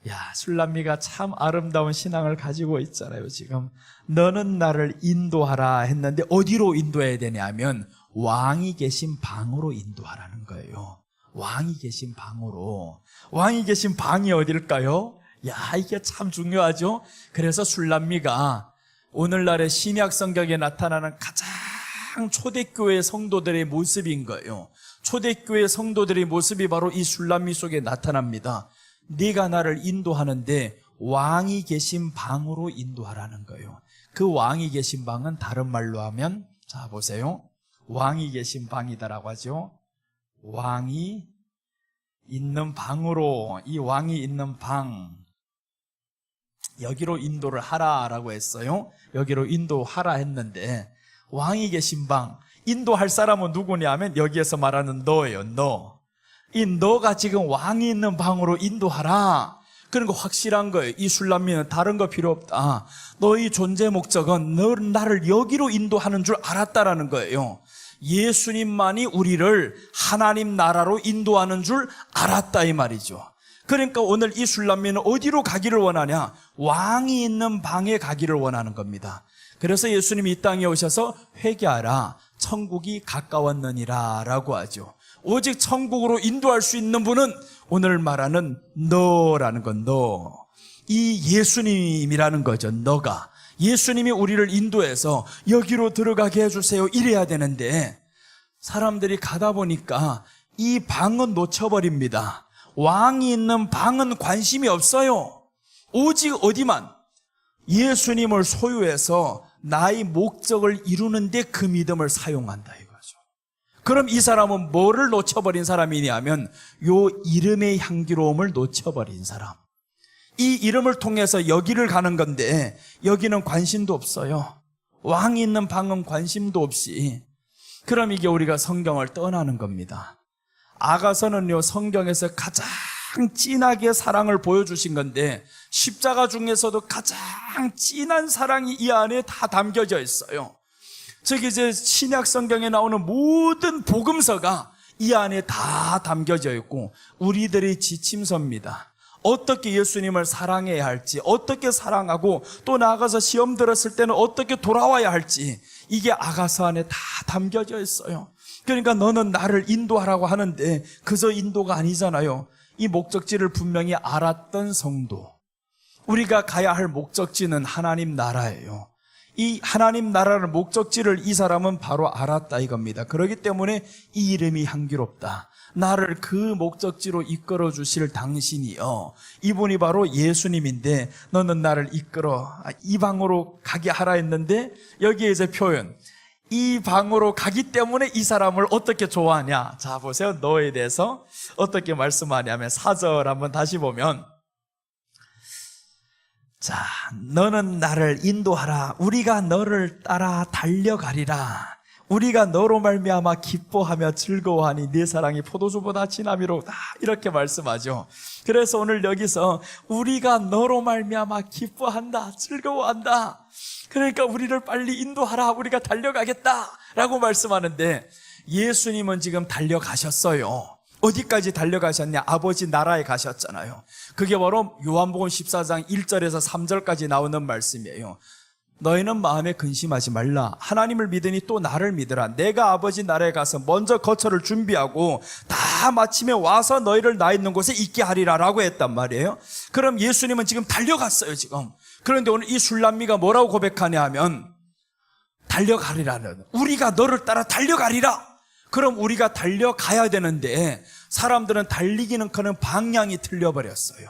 야, 술람미가 참 아름다운 신앙을 가지고 있잖아요. 지금 너는 나를 인도하라 했는데 어디로 인도해야 되냐면 왕이 계신 방으로 인도하라는 거예요. 왕이 계신 방으로. 왕이 계신 방이 어딜까요? 야, 이게 참 중요하죠. 그래서 술람미가 오늘날의 신약 성경에 나타나는 가장 초대교회 성도들의 모습인 거예요. 초대교회 성도들의 모습이 바로 이 술람미 속에 나타납니다. 네가 나를 인도하는데 왕이 계신 방으로 인도하라는 거예요. 그 왕이 계신 방은 다른 말로 하면, 자 보세요, 왕이 계신 방이다라고 하죠. 왕이 있는 방으로, 이 왕이 있는 방, 여기로 인도를 하라라고 했어요. 여기로 인도하라 했는데, 왕이 계신 방, 인도할 사람은 누구냐 하면 여기에서 말하는 너예요. 너. 이 너가 지금 왕이 있는 방으로 인도하라. 그러니까 확실한 거예요. 이 술람미는 다른 거 필요 없다. 너의 존재 목적은 너는 나를 여기로 인도하는 줄 알았다라는 거예요. 예수님만이 우리를 하나님 나라로 인도하는 줄 알았다 이 말이죠. 그러니까 오늘 이 술람미는 어디로 가기를 원하냐? 왕이 있는 방에 가기를 원하는 겁니다. 그래서 예수님이 이 땅에 오셔서 회개하라, 천국이 가까웠느니라 라고 하죠. 오직 천국으로 인도할 수 있는 분은 오늘 말하는 너라는 건 너. 이 예수님이라는 거죠. 너가. 예수님이 우리를 인도해서 여기로 들어가게 해주세요. 이래야 되는데 사람들이 가다 보니까 이 방은 놓쳐버립니다. 왕이 있는 방은 관심이 없어요. 오직 어디만? 예수님을 소유해서 나의 목적을 이루는데 그 믿음을 사용한다 이거죠. 그럼 이 사람은 뭐를 놓쳐버린 사람이냐면 요 이름의 향기로움을 놓쳐버린 사람. 이 이름을 통해서 여기를 가는 건데 여기는 관심도 없어요. 왕이 있는 방은 관심도 없이. 그럼 이게 우리가 성경을 떠나는 겁니다. 아가서는요, 성경에서 가장 진하게 사랑을 보여주신 건데 십자가 중에서도 가장 진한 사랑이 이 안에 다 담겨져 있어요. 즉 이제 신약 성경에 나오는 모든 복음서가 이 안에 다 담겨져 있고 우리들의 지침서입니다. 어떻게 예수님을 사랑해야 할지, 어떻게 사랑하고 또 나아가서 시험 들었을 때는 어떻게 돌아와야 할지, 이게 아가서 안에 다 담겨져 있어요. 그러니까 너는 나를 인도하라고 하는데 그저 인도가 아니잖아요. 이 목적지를 분명히 알았던 성도, 우리가 가야 할 목적지는 하나님 나라예요. 이 하나님 나라의 목적지를 이 사람은 바로 알았다 이겁니다. 그렇기 때문에 이 이름이 향기롭다. 나를 그 목적지로 이끌어 주실 당신이요, 이분이 바로 예수님인데 너는 나를 이끌어 이 방으로 가게 하라 했는데, 여기에 이제 표현, 이 방으로 가기 때문에 이 사람을 어떻게 좋아하냐. 자 보세요, 너에 대해서 어떻게 말씀하냐면 4절 한번 다시 보면, 자, 너는 나를 인도하라. 우리가 너를 따라 달려가리라. 우리가 너로 말미암아 기뻐하며 즐거워하니 네 사랑이 포도주보다 진함이로다. 이렇게 말씀하죠. 그래서 오늘 여기서 우리가 너로 말미암아 기뻐한다, 즐거워한다. 그러니까 우리를 빨리 인도하라. 우리가 달려가겠다 라고 말씀하는데, 예수님은 지금 달려가셨어요. 어디까지 달려가셨냐? 아버지 나라에 가셨잖아요. 그게 바로 요한복음 14장 1절에서 3절까지 나오는 말씀이에요. 너희는 마음에 근심하지 말라. 하나님을 믿으니 또 나를 믿으라. 내가 아버지 나라에 가서 먼저 거처를 준비하고 다 마침에 와서 너희를 나 있는 곳에 있게 하리라 라고 했단 말이에요. 그럼 예수님은 지금 달려갔어요 지금. 그런데 오늘 이 술람미가 뭐라고 고백하냐 하면, 달려가리라는, 우리가 너를 따라 달려가리라. 그럼 우리가 달려가야 되는데 사람들은 달리기는커녕 방향이 틀려버렸어요.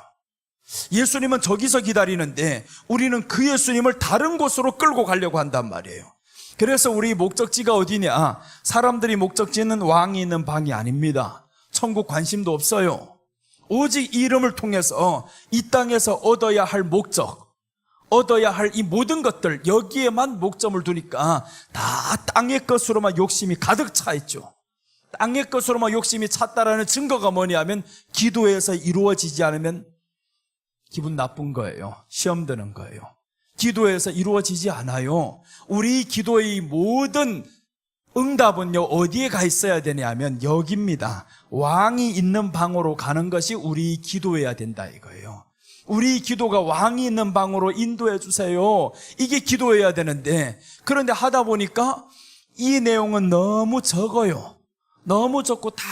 예수님은 저기서 기다리는데 우리는 그 예수님을 다른 곳으로 끌고 가려고 한단 말이에요. 그래서 우리 목적지가 어디냐? 사람들이 목적지는 왕이 있는 방이 아닙니다. 천국 관심도 없어요. 오직 이 이름을 통해서 이 땅에서 얻어야 할 목적, 얻어야 할 이 모든 것들, 여기에만 목점을 두니까 다 땅의 것으로만 욕심이 가득 차 있죠. 땅의 것으로만 욕심이 찼다라는 증거가 뭐냐면, 기도에서 이루어지지 않으면 기분 나쁜 거예요. 시험 드는 거예요. 기도에서 이루어지지 않아요. 우리 기도의 모든 응답은요, 어디에 가 있어야 되냐면 여기입니다. 왕이 있는 방으로 가는 것이 우리 기도해야 된다 이거예요. 우리 기도가 왕이 있는 방으로 인도해 주세요. 이게 기도해야 되는데, 그런데 하다 보니까 이 내용은 너무 적어요. 너무 적고 다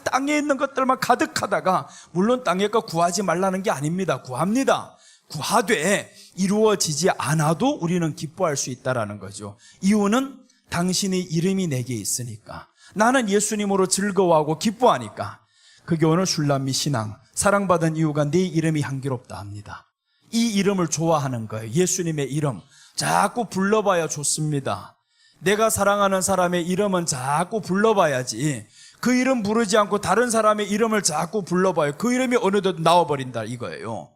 땅에 있는 것들만 가득하다가, 물론 땅에 거 구하지 말라는 게 아닙니다. 구합니다. 구하되 이루어지지 않아도 우리는 기뻐할 수 있다라는 거죠. 이유는 당신의 이름이 내게 있으니까, 나는 예수님으로 즐거워하고 기뻐하니까. 그게 오늘 술람미 신앙, 사랑받은 이유가 네 이름이 향기롭다 합니다. 이 이름을 좋아하는 거예요. 예수님의 이름 자꾸 불러봐야 좋습니다. 내가 사랑하는 사람의 이름은 자꾸 불러봐야지, 그 이름 부르지 않고 다른 사람의 이름을 자꾸 불러봐요. 그 이름이 어느덧 나와버린다 이거예요.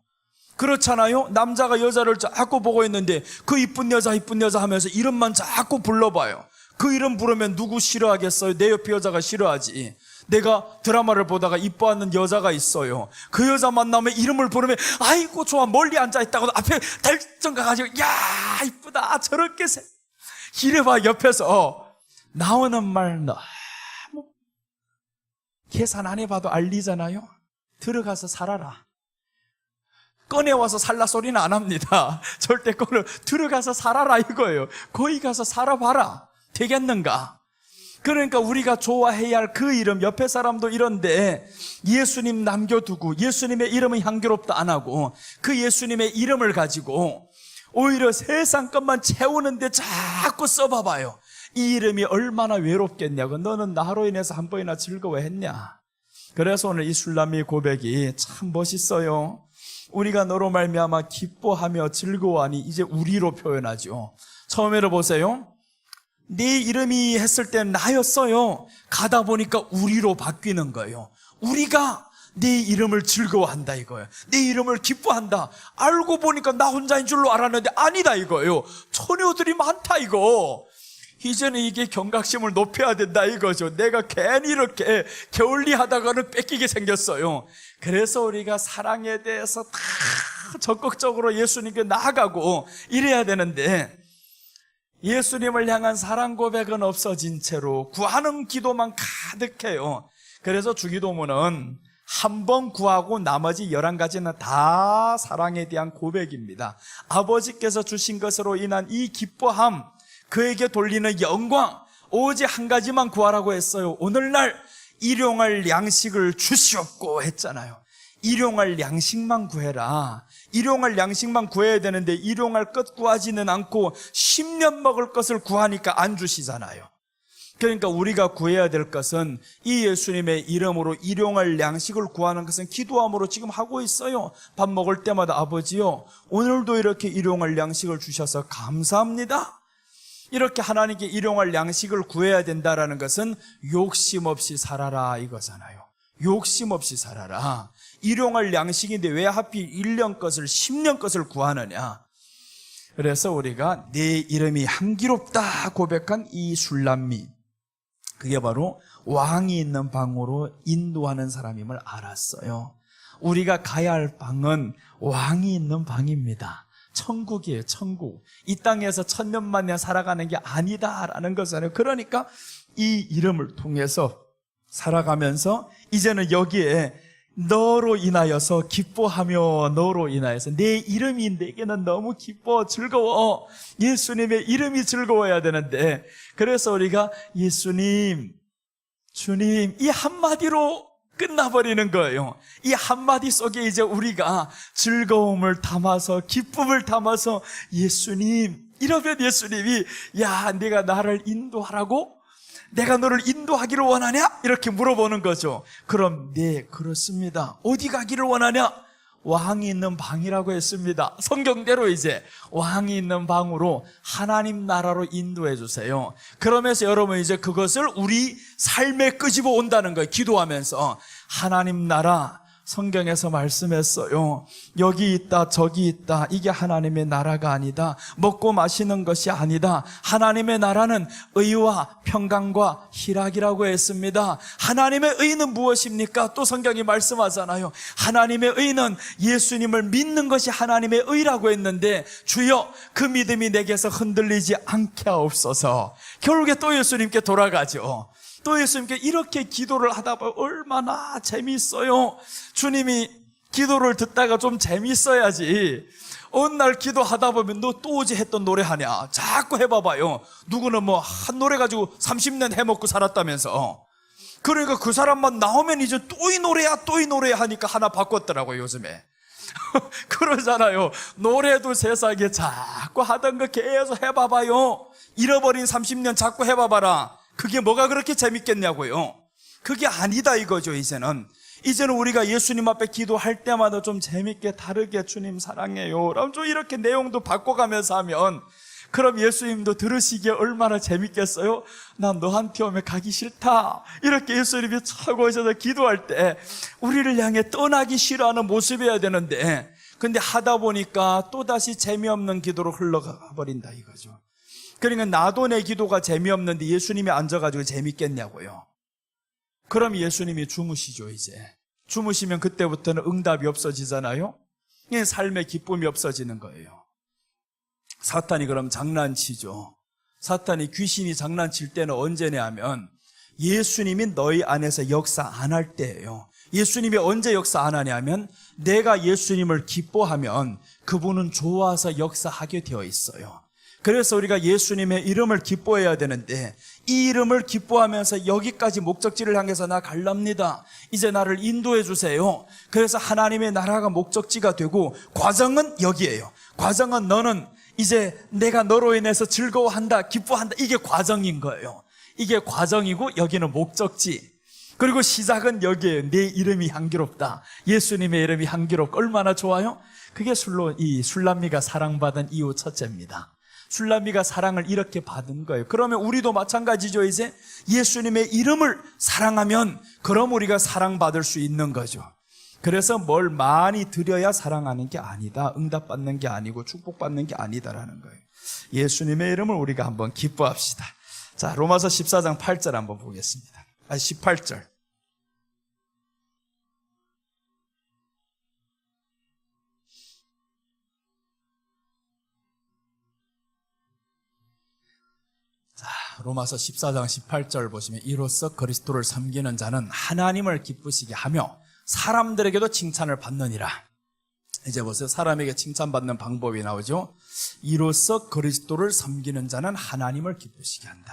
그렇잖아요. 남자가 여자를 자꾸 보고 있는데 그 이쁜 여자 하면서 이름만 자꾸 불러봐요. 그 이름 부르면 누구 싫어하겠어요? 내 옆에 여자가 싫어하지. 내가 드라마를 보다가 이뻐하는 여자가 있어요. 그 여자 만나면 이름을 부르면 아이고 좋아, 멀리 앉아있다고 앞에 달정 가가지고 야 이쁘다 저렇게 이래봐. 옆에서 나오는 말 너무 계산 안 해봐도 알리잖아요. 들어가서 살아라. 꺼내와서 살라 소리는 안 합니다. 절대 들어가서 살아라 이거예요. 거기 가서 살아봐라. 되겠는가? 그러니까 우리가 좋아해야 할 그 이름, 옆에 사람도 이런데 예수님 남겨두고 예수님의 이름은 향기롭다 안 하고 그 예수님의 이름을 가지고 오히려 세상 것만 채우는데 자꾸 써봐봐요. 이 이름이 얼마나 외롭겠냐고. 너는 나로 인해서 한 번이나 즐거워했냐? 그래서 오늘 이 술람미 고백이 참 멋있어요. 우리가 너로 말미암아 기뻐하며 즐거워하니, 이제 우리로 표현하죠. 처음에는 보세요. 네 이름이 했을 때는 나였어요. 가다 보니까 우리로 바뀌는 거예요. 우리가 네 이름을 즐거워한다 이거예요. 네 이름을 기뻐한다. 알고 보니까 나 혼자인 줄로 알았는데 아니다 이거예요. 처녀들이 많다 이거. 이제는 이게 경각심을 높여야 된다 이거죠. 내가 괜히 이렇게 게을리하다가는 뺏기게 생겼어요. 그래서 우리가 사랑에 대해서 다 적극적으로 예수님께 나아가고 이래야 되는데, 예수님을 향한 사랑 고백은 없어진 채로 구하는 기도만 가득해요. 그래서 주기도문은 한 번 구하고 나머지 11가지는 다 사랑에 대한 고백입니다. 아버지께서 주신 것으로 인한 이 기뻐함, 그에게 돌리는 영광, 오직 한 가지만 구하라고 했어요. 오늘날 일용할 양식을 주시옵고 했잖아요. 일용할 양식만 구해라. 일용할 양식만 구해야 되는데 일용할 것 구하지는 않고 10년 먹을 것을 구하니까 안 주시잖아요. 그러니까 우리가 구해야 될 것은 이 예수님의 이름으로 일용할 양식을 구하는 것은 기도함으로 지금 하고 있어요. 밥 먹을 때마다 아버지요, 오늘도 이렇게 일용할 양식을 주셔서 감사합니다. 이렇게 하나님께 일용할 양식을 구해야 된다라는 것은 욕심 없이 살아라 이거잖아요. 욕심 없이 살아라. 일용할 양식인데 왜 하필 1년 것을 10년 것을 구하느냐. 그래서 우리가 내 이름이 향기롭다 고백한 이 술람미, 그게 바로 왕이 있는 방으로 인도하는 사람임을 알았어요. 우리가 가야 할 방은 왕이 있는 방입니다. 천국이에요. 천국. 이 땅에서 천년만년 살아가는 게 아니다라는 거잖아요. 그러니까 이 이름을 통해서 살아가면서 이제는 여기에 너로 인하여서 기뻐하며, 너로 인하여서 내 이름이 내게는 너무 기뻐 즐거워. 예수님의 이름이 즐거워야 되는데, 그래서 우리가 예수님, 주님 이 한마디로 끝나버리는 거예요. 이 한마디 속에 이제 우리가 즐거움을 담아서, 기쁨을 담아서 예수님, 이러면 예수님이 야, 네가 나를 인도하라고? 내가 너를 인도하기를 원하냐? 이렇게 물어보는 거죠. 그럼 네, 그렇습니다. 어디 가기를 원하냐? 왕이 있는 방이라고 했습니다. 성경대로 이제 왕이 있는 방으로 하나님 나라로 인도해 주세요. 그러면서 여러분 이제 그것을 우리 삶에 끄집어 온다는 거예요. 기도하면서 하나님 나라, 성경에서 말씀했어요. 여기 있다 저기 있다, 이게 하나님의 나라가 아니다. 먹고 마시는 것이 아니다. 하나님의 나라는 의와 평강과 희락이라고 했습니다. 하나님의 의는 무엇입니까? 또 성경이 말씀하잖아요. 하나님의 의는 예수님을 믿는 것이 하나님의 의라고 했는데, 주여 그 믿음이 내게서 흔들리지 않게 하옵소서. 결국에 또 예수님께 돌아가죠. 또 예수님께 이렇게 기도를 하다 보면 얼마나 재미있어요. 주님이 기도를 듣다가 좀 재미있어야지. 어느 날 기도하다 보면 너 또 어제 했던 노래 하냐? 자꾸 해봐봐요. 누구는 뭐 한 노래 가지고 30년 해먹고 살았다면서. 그러니까 그 사람만 나오면 이제 또 이 노래야 또 이 노래야 하니까 하나 바꿨더라고요, 요즘에. 그러잖아요. 노래도 세상에 자꾸 하던 거 계속 해봐봐요. 잃어버린 30년 자꾸 해봐봐라. 그게 뭐가 그렇게 재밌겠냐고요. 그게 아니다 이거죠. 이제는 우리가 예수님 앞에 기도할 때마다 좀 재밌게 다르게 주님 사랑해요, 그럼 좀 이렇게 내용도 바꿔가면서 하면, 그럼 예수님도 들으시기에 얼마나 재밌겠어요? 난 너한테 오면 가기 싫다, 이렇게 예수님이 차고 오셔서 기도할 때 우리를 향해 떠나기 싫어하는 모습이어야 되는데, 근데 하다 보니까 또다시 재미없는 기도로 흘러가 버린다 이거죠. 그러니까 나도 내 기도가 재미없는데 예수님이 앉아가지고 재밌겠냐고요. 그럼 예수님이 주무시죠. 이제 주무시면 그때부터는 응답이 없어지잖아요. 삶의 기쁨이 없어지는 거예요. 사탄이 그럼 장난치죠. 사탄이, 귀신이 장난칠 때는 언제냐 하면 예수님이 너희 안에서 역사 안 할 때예요. 예수님이 언제 역사 안 하냐면 내가 예수님을 기뻐하면 그분은 좋아서 역사하게 되어 있어요. 그래서 우리가 예수님의 이름을 기뻐해야 되는데, 이 이름을 기뻐하면서 여기까지 목적지를 향해서 나 갈랍니다, 이제 나를 인도해 주세요. 그래서 하나님의 나라가 목적지가 되고, 과정은 여기에요. 과정은 너는 이제 내가 너로 인해서 즐거워한다, 기뻐한다, 이게 과정인 거예요. 이게 과정이고 여기는 목적지. 그리고 시작은 여기에요. 내 이름이 향기롭다, 예수님의 이름이 향기롭고 얼마나 좋아요? 그게 이 술람미가 사랑받은 이유 첫째입니다. 술람미가 사랑을 이렇게 받은 거예요. 그러면 우리도 마찬가지죠. 이제 예수님의 이름을 사랑하면 그럼 우리가 사랑받을 수 있는 거죠. 그래서 뭘 많이 드려야 사랑하는 게 아니다, 응답받는 게 아니고 축복받는 게 아니다라는 거예요. 예수님의 이름을 우리가 한번 기뻐합시다. 자, 로마서 14장 8절 한번 보겠습니다. 18절. 로마서 14장 18절 보시면, 이로써 그리스도를 섬기는 자는 하나님을 기쁘시게 하며 사람들에게도 칭찬을 받느니라. 이제 보세요. 사람에게 칭찬받는 방법이 나오죠. 이로써 그리스도를 섬기는 자는 하나님을 기쁘시게 한다.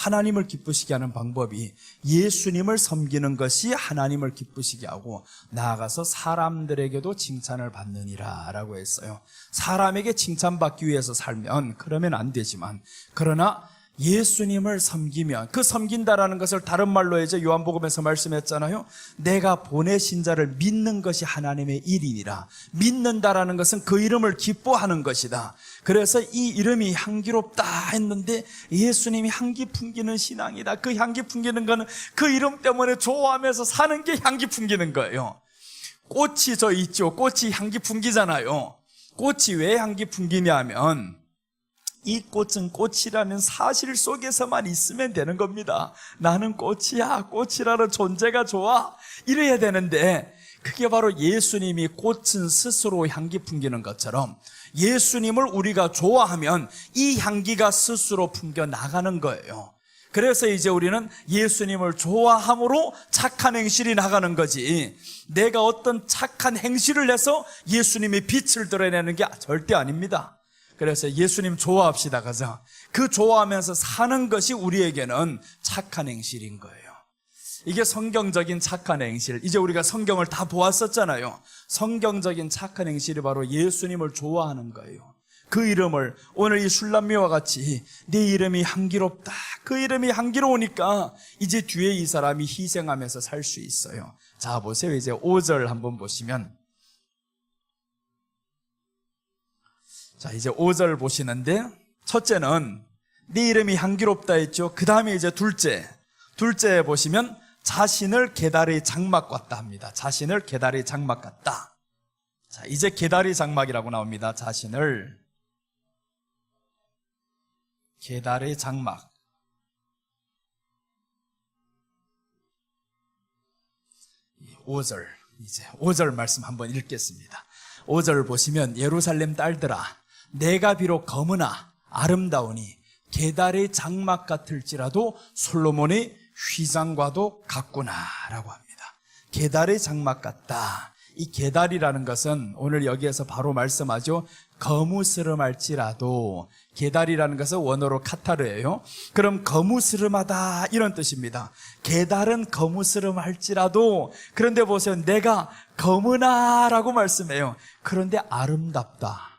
하나님을 기쁘시게 하는 방법이 예수님을 섬기는 것이 하나님을 기쁘시게 하고 나아가서 사람들에게도 칭찬을 받느니라 라고 했어요. 사람에게 칭찬받기 위해서 살면 그러면 안 되지만, 그러나 예수님을 섬기면, 그 섬긴다라는 것을 다른 말로 이제 요한복음에서 말씀했잖아요. 내가 보내신 자를 믿는 것이 하나님의 일이니라. 믿는다라는 것은 그 이름을 기뻐하는 것이다. 그래서 이 이름이 향기롭다 했는데 예수님이 향기 풍기는 신앙이다. 그 향기 풍기는 거는 그 이름 때문에 좋아하면서 사는 게 향기 풍기는 거예요. 꽃이 저 있죠. 꽃이 향기 풍기잖아요. 꽃이 왜 향기 풍기냐 하면 이 꽃은 꽃이라는 사실 속에서만 있으면 되는 겁니다. 나는 꽃이야, 꽃이라는 존재가 좋아, 이래야 되는데, 그게 바로 예수님이 꽃은 스스로 향기 풍기는 것처럼 예수님을 우리가 좋아하면 이 향기가 스스로 풍겨 나가는 거예요. 그래서 이제 우리는 예수님을 좋아함으로 착한 행실이 나가는 거지, 내가 어떤 착한 행실을 해서 예수님의 빛을 드러내는 게 절대 아닙니다. 그래서 예수님 좋아합시다. 가자. 그 좋아하면서 사는 것이 우리에게는 착한 행실인 거예요. 이게 성경적인 착한 행실. 이제 우리가 성경을 다 보았었잖아요. 성경적인 착한 행실이 바로 예수님을 좋아하는 거예요. 그 이름을, 오늘 이 술람미와 같이 네 이름이 향기롭다, 그 이름이 향기로우니까 이제 뒤에 이 사람이 희생하면서 살 수 있어요. 자, 보세요. 이제 5절 한번 보시면, 자, 이제 5절 보시는데, 첫째는 네 이름이 향기롭다 했죠. 그 다음에 이제 둘째 보시면 자신을 게다리 장막 같다 합니다. 자신을 게다리 장막 같다. 자, 이제 게다리 장막이라고 나옵니다. 자신을 게다리 장막. 이제 5절 말씀 한번 읽겠습니다. 5절 보시면, 예루살렘 딸들아, 내가 비록 검으나 아름다우니 게달의 장막 같을지라도 솔로몬의 휘장과도 같구나 라고 합니다. 게달의 장막 같다. 이 게달이라는 것은 오늘 여기에서 바로 말씀하죠. 거무스름할지라도, 게달이라는 것은 원어로 카타르예요. 그럼 거무스름하다 이런 뜻입니다. 게달은 거무스름할지라도, 그런데 보세요. 내가 검으나 라고 말씀해요. 그런데 아름답다,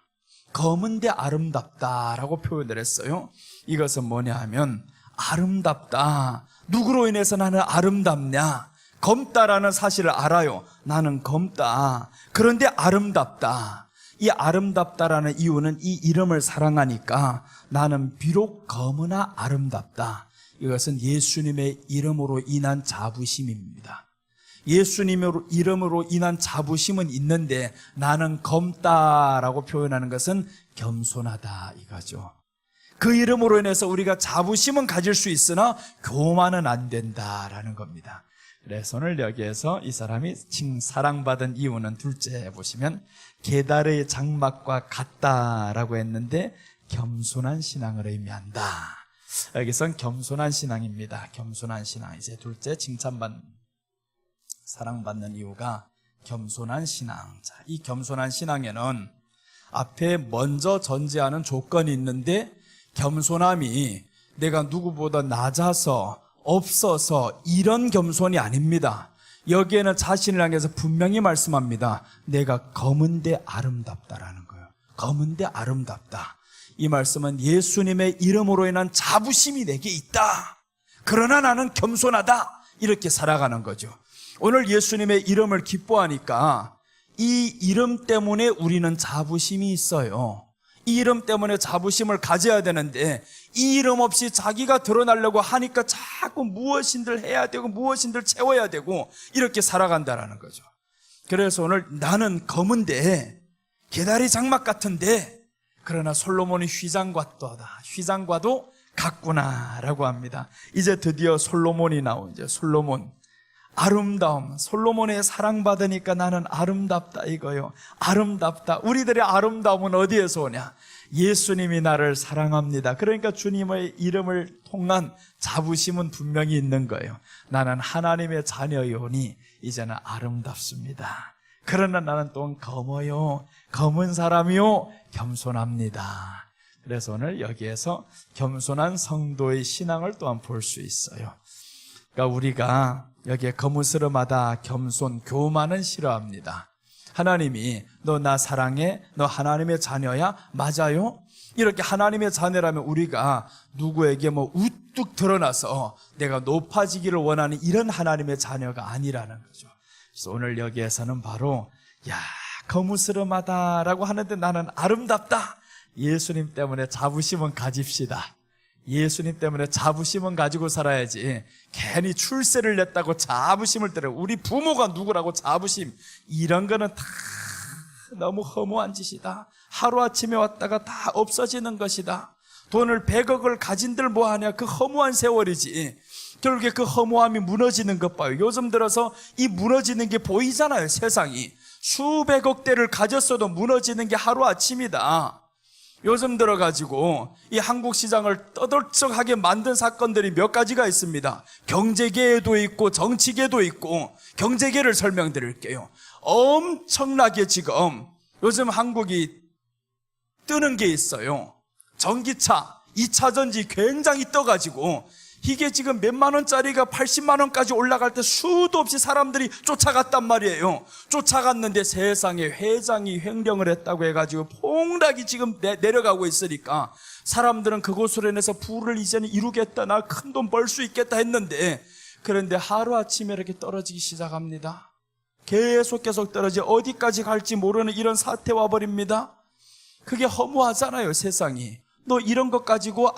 검은데 아름답다라고 표현을 했어요. 이것은 뭐냐 하면, 아름답다, 누구로 인해서 나는 아름답냐? 검다라는 사실을 알아요. 나는 검다. 그런데 아름답다. 이 아름답다라는 이유는 이 이름을 사랑하니까 나는 비록 검으나 아름답다. 이것은 예수님의 이름으로 인한 자부심입니다. 예수님의 이름으로 인한 자부심은 있는데 나는 검다라고 표현하는 것은 겸손하다 이거죠. 그 이름으로 인해서 우리가 자부심은 가질 수 있으나 교만은 안 된다라는 겁니다. 그래서 오늘 여기에서 이 사람이 사랑받은 이유는 둘째 보시면 게달의 장막과 같다라고 했는데 겸손한 신앙을 의미한다. 여기선 겸손한 신앙입니다. 겸손한 신앙. 이제 둘째 사랑받는 이유가 겸손한 신앙. 자, 이 겸손한 신앙에는 앞에 먼저 전제하는 조건이 있는데, 겸손함이 내가 누구보다 낮아서 없어서 이런 겸손이 아닙니다. 여기에는 자신을 향해서 분명히 말씀합니다. 내가 검은데 아름답다라는 거예요. 검은데 아름답다. 이 말씀은 예수님의 이름으로 인한 자부심이 내게 있다. 그러나 나는 겸손하다. 이렇게 살아가는 거죠. 오늘 예수님의 이름을 기뻐하니까 이 이름 때문에 우리는 자부심이 있어요. 이 이름 때문에 자부심을 가져야 되는데 이 이름 없이 자기가 드러나려고 하니까 자꾸 무엇인들 해야 되고 무엇인들 채워야 되고 이렇게 살아간다라는 거죠. 그래서 오늘 나는 검은데 게달의 장막 같은데 그러나 솔로몬의 휘장과도 같구나라고 합니다. 이제 드디어 솔로몬이 나오죠. 솔로몬. 아름다움. 솔로몬의 사랑받으니까 나는 아름답다 이거요. 아름답다. 우리들의 아름다움은 어디에서 오냐? 예수님이 나를 사랑합니다. 그러니까 주님의 이름을 통한 자부심은 분명히 있는 거예요. 나는 하나님의 자녀이오니 이제는 아름답습니다. 그러나 나는 또한 검어요. 검은 사람이요. 겸손합니다. 그래서 오늘 여기에서 겸손한 성도의 신앙을 또한 볼 수 있어요. 그러니까 우리가 여기에 거무스름하다, 겸손, 교만은 싫어합니다. 하나님이 너 나 사랑해? 너 하나님의 자녀야? 맞아요? 이렇게 하나님의 자녀라면 우리가 누구에게 우뚝 드러나서 내가 높아지기를 원하는 이런 하나님의 자녀가 아니라는 거죠. 그래서 오늘 여기에서는 바로 거무스름하다라고 하는데 나는 아름답다. 예수님 때문에 자부심은 가집시다. 예수님 때문에 자부심은 가지고 살아야지. 괜히 출세를 냈다고 자부심을 때려. 우리 부모가 누구라고 자부심, 이런 거는 다 너무 허무한 짓이다. 하루아침에 왔다가 다 없어지는 것이다. 돈을 100억을 가진들 뭐하냐, 그 허무한 세월이지. 결국에 그 허무함이 무너지는 것 봐요. 요즘 들어서 이 무너지는 게 보이잖아요. 세상이 수백억대를 가졌어도 무너지는 게 하루아침이다. 요즘 들어가지고 이 한국 시장을 떠들썩하게 만든 사건들이 몇 가지가 있습니다. 경제계에도 있고 정치계도 있고. 경제계를 설명드릴게요. 엄청나게 지금 요즘 한국이 뜨는 게 있어요. 전기차 2차전지 굉장히 떠가지고 이게 지금 몇만 원짜리가 80만 원까지 올라갈 때 수도 없이 사람들이 쫓아갔단 말이에요. 쫓아갔는데 세상에 회장이 횡령을 했다고 해가지고 폭락이 지금 내려가고 있으니까 사람들은 그곳으로 인해서 부를 이제는 이루겠다, 나 큰 돈 벌 수 있겠다 했는데, 그런데 하루아침에 이렇게 떨어지기 시작합니다. 계속 떨어져 어디까지 갈지 모르는 이런 사태 와버립니다. 그게 허무하잖아요. 세상이 너 이런 것 가지고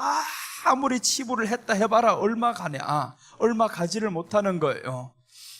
아무리 치부를 했다 해봐라 얼마 가냐, 얼마 가지를 못하는 거예요.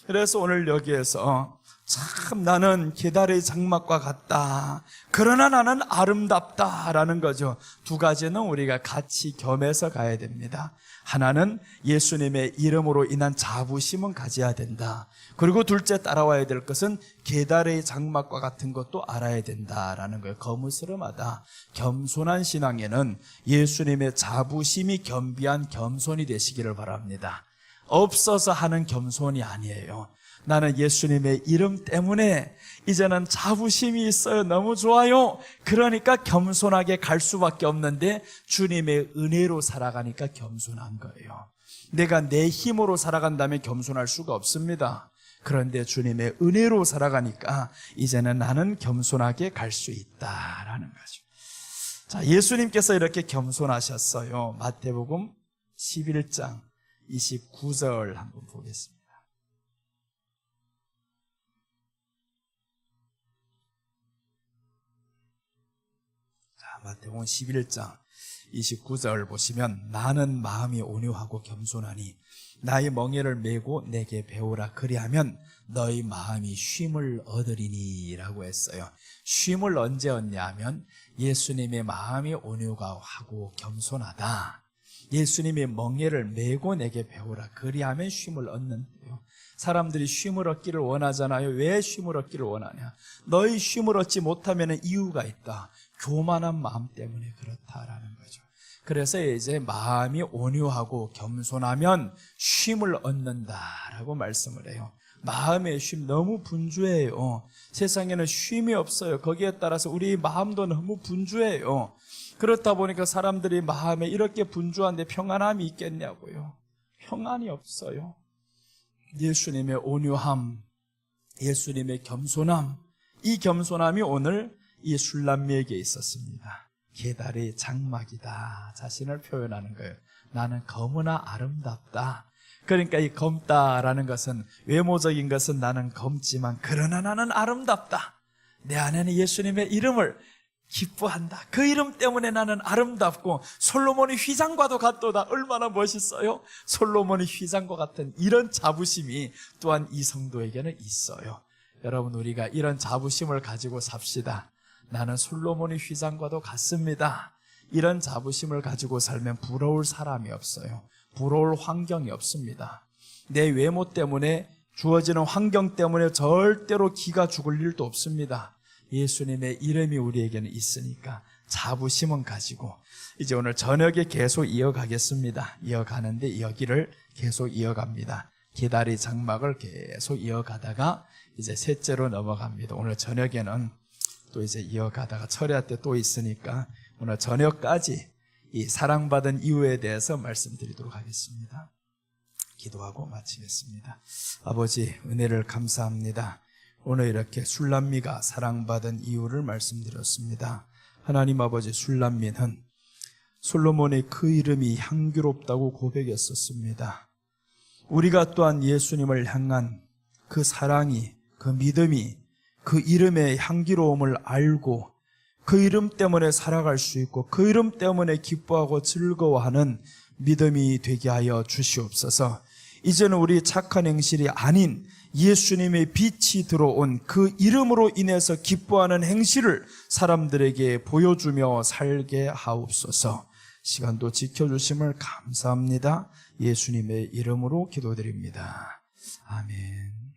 그래서 오늘 여기에서 참 나는 계달의 장막과 같다, 그러나 나는 아름답다라는 거죠. 두 가지는 우리가 같이 겸해서 가야 됩니다. 하나는 예수님의 이름으로 인한 자부심은 가져야 된다. 그리고 둘째 따라와야 될 것은 계달의 장막과 같은 것도 알아야 된다라는 거예요. 거무스름하다, 겸손한 신앙에는 예수님의 자부심이 겸비한 겸손이 되시기를 바랍니다. 없어서 하는 겸손이 아니에요. 나는 예수님의 이름 때문에 이제는 자부심이 있어요. 너무 좋아요. 그러니까 겸손하게 갈 수밖에 없는데 주님의 은혜로 살아가니까 겸손한 거예요. 내가 내 힘으로 살아간다면 겸손할 수가 없습니다. 그런데 주님의 은혜로 살아가니까 이제는 나는 겸손하게 갈 수 있다라는 거죠. 자, 예수님께서 이렇게 겸손하셨어요. 마태복음 11장 29절 한번 보겠습니다. 마태복음 11장 29절 보시면, 나는 마음이 온유하고 겸손하니 나의 멍에를 메고 내게 배우라, 그리하면 너희 마음이 쉼을 얻으리니 라고 했어요. 쉼을 언제 얻냐면 예수님의 마음이 온유하고 겸손하다, 예수님의 멍에를 메고 내게 배우라, 그리하면 쉼을 얻는데요. 사람들이 쉼을 얻기를 원하잖아요. 왜 쉼을 얻기를 원하냐? 너희 쉼을 얻지 못하면 이유가 있다. 교만한 마음 때문에 그렇다라는 거죠. 그래서 이제 마음이 온유하고 겸손하면 쉼을 얻는다라고 말씀을 해요. 마음의 쉼, 너무 분주해요. 세상에는 쉼이 없어요. 거기에 따라서 우리 마음도 너무 분주해요. 그렇다 보니까 사람들이 마음에 이렇게 분주한데 평안함이 있겠냐고요. 평안이 없어요. 예수님의 온유함, 예수님의 겸손함, 이 겸손함이 오늘 이 술람미에게 있었습니다. 계달의 장막이다, 자신을 표현하는 거예요. 나는 검으나 아름답다. 그러니까 이 검다라는 것은, 외모적인 것은 나는 검지만 그러나 나는 아름답다. 내 안에는 예수님의 이름을 기뻐한다. 그 이름 때문에 나는 아름답고 솔로몬의 휘장과도 같도다. 얼마나 멋있어요. 솔로몬의 휘장과 같은 이런 자부심이 또한 이 성도에게는 있어요. 여러분, 우리가 이런 자부심을 가지고 삽시다. 나는 솔로몬의 휘장과도 같습니다. 이런 자부심을 가지고 살면 부러울 사람이 없어요. 부러울 환경이 없습니다. 내 외모 때문에, 주어지는 환경 때문에 절대로 기가 죽을 일도 없습니다. 예수님의 이름이 우리에게는 있으니까 자부심은 가지고, 이제 오늘 저녁에 계속 이어가겠습니다. 이어가는데 여기를 계속 이어갑니다. 계달의 장막을 계속 이어가다가 이제 셋째로 넘어갑니다. 오늘 저녁에는 또 이제 이어가다가 철야 때 또 있으니까 오늘 저녁까지 이 사랑받은 이유에 대해서 말씀드리도록 하겠습니다. 기도하고 마치겠습니다. 아버지, 은혜를 감사합니다. 오늘 이렇게 술람미가 사랑받은 이유를 말씀드렸습니다. 하나님 아버지, 술람미는 솔로몬의 그 이름이 향기롭다고 고백했었습니다. 우리가 또한 예수님을 향한 그 사랑이, 그 믿음이, 그 이름의 향기로움을 알고 그 이름 때문에 살아갈 수 있고 그 이름 때문에 기뻐하고 즐거워하는 믿음이 되게 하여 주시옵소서. 이제는 우리 착한 행실이 아닌 예수님의 빛이 들어온 그 이름으로 인해서 기뻐하는 행실을 사람들에게 보여주며 살게 하옵소서. 시간도 지켜주심을 감사합니다. 예수님의 이름으로 기도드립니다. 아멘.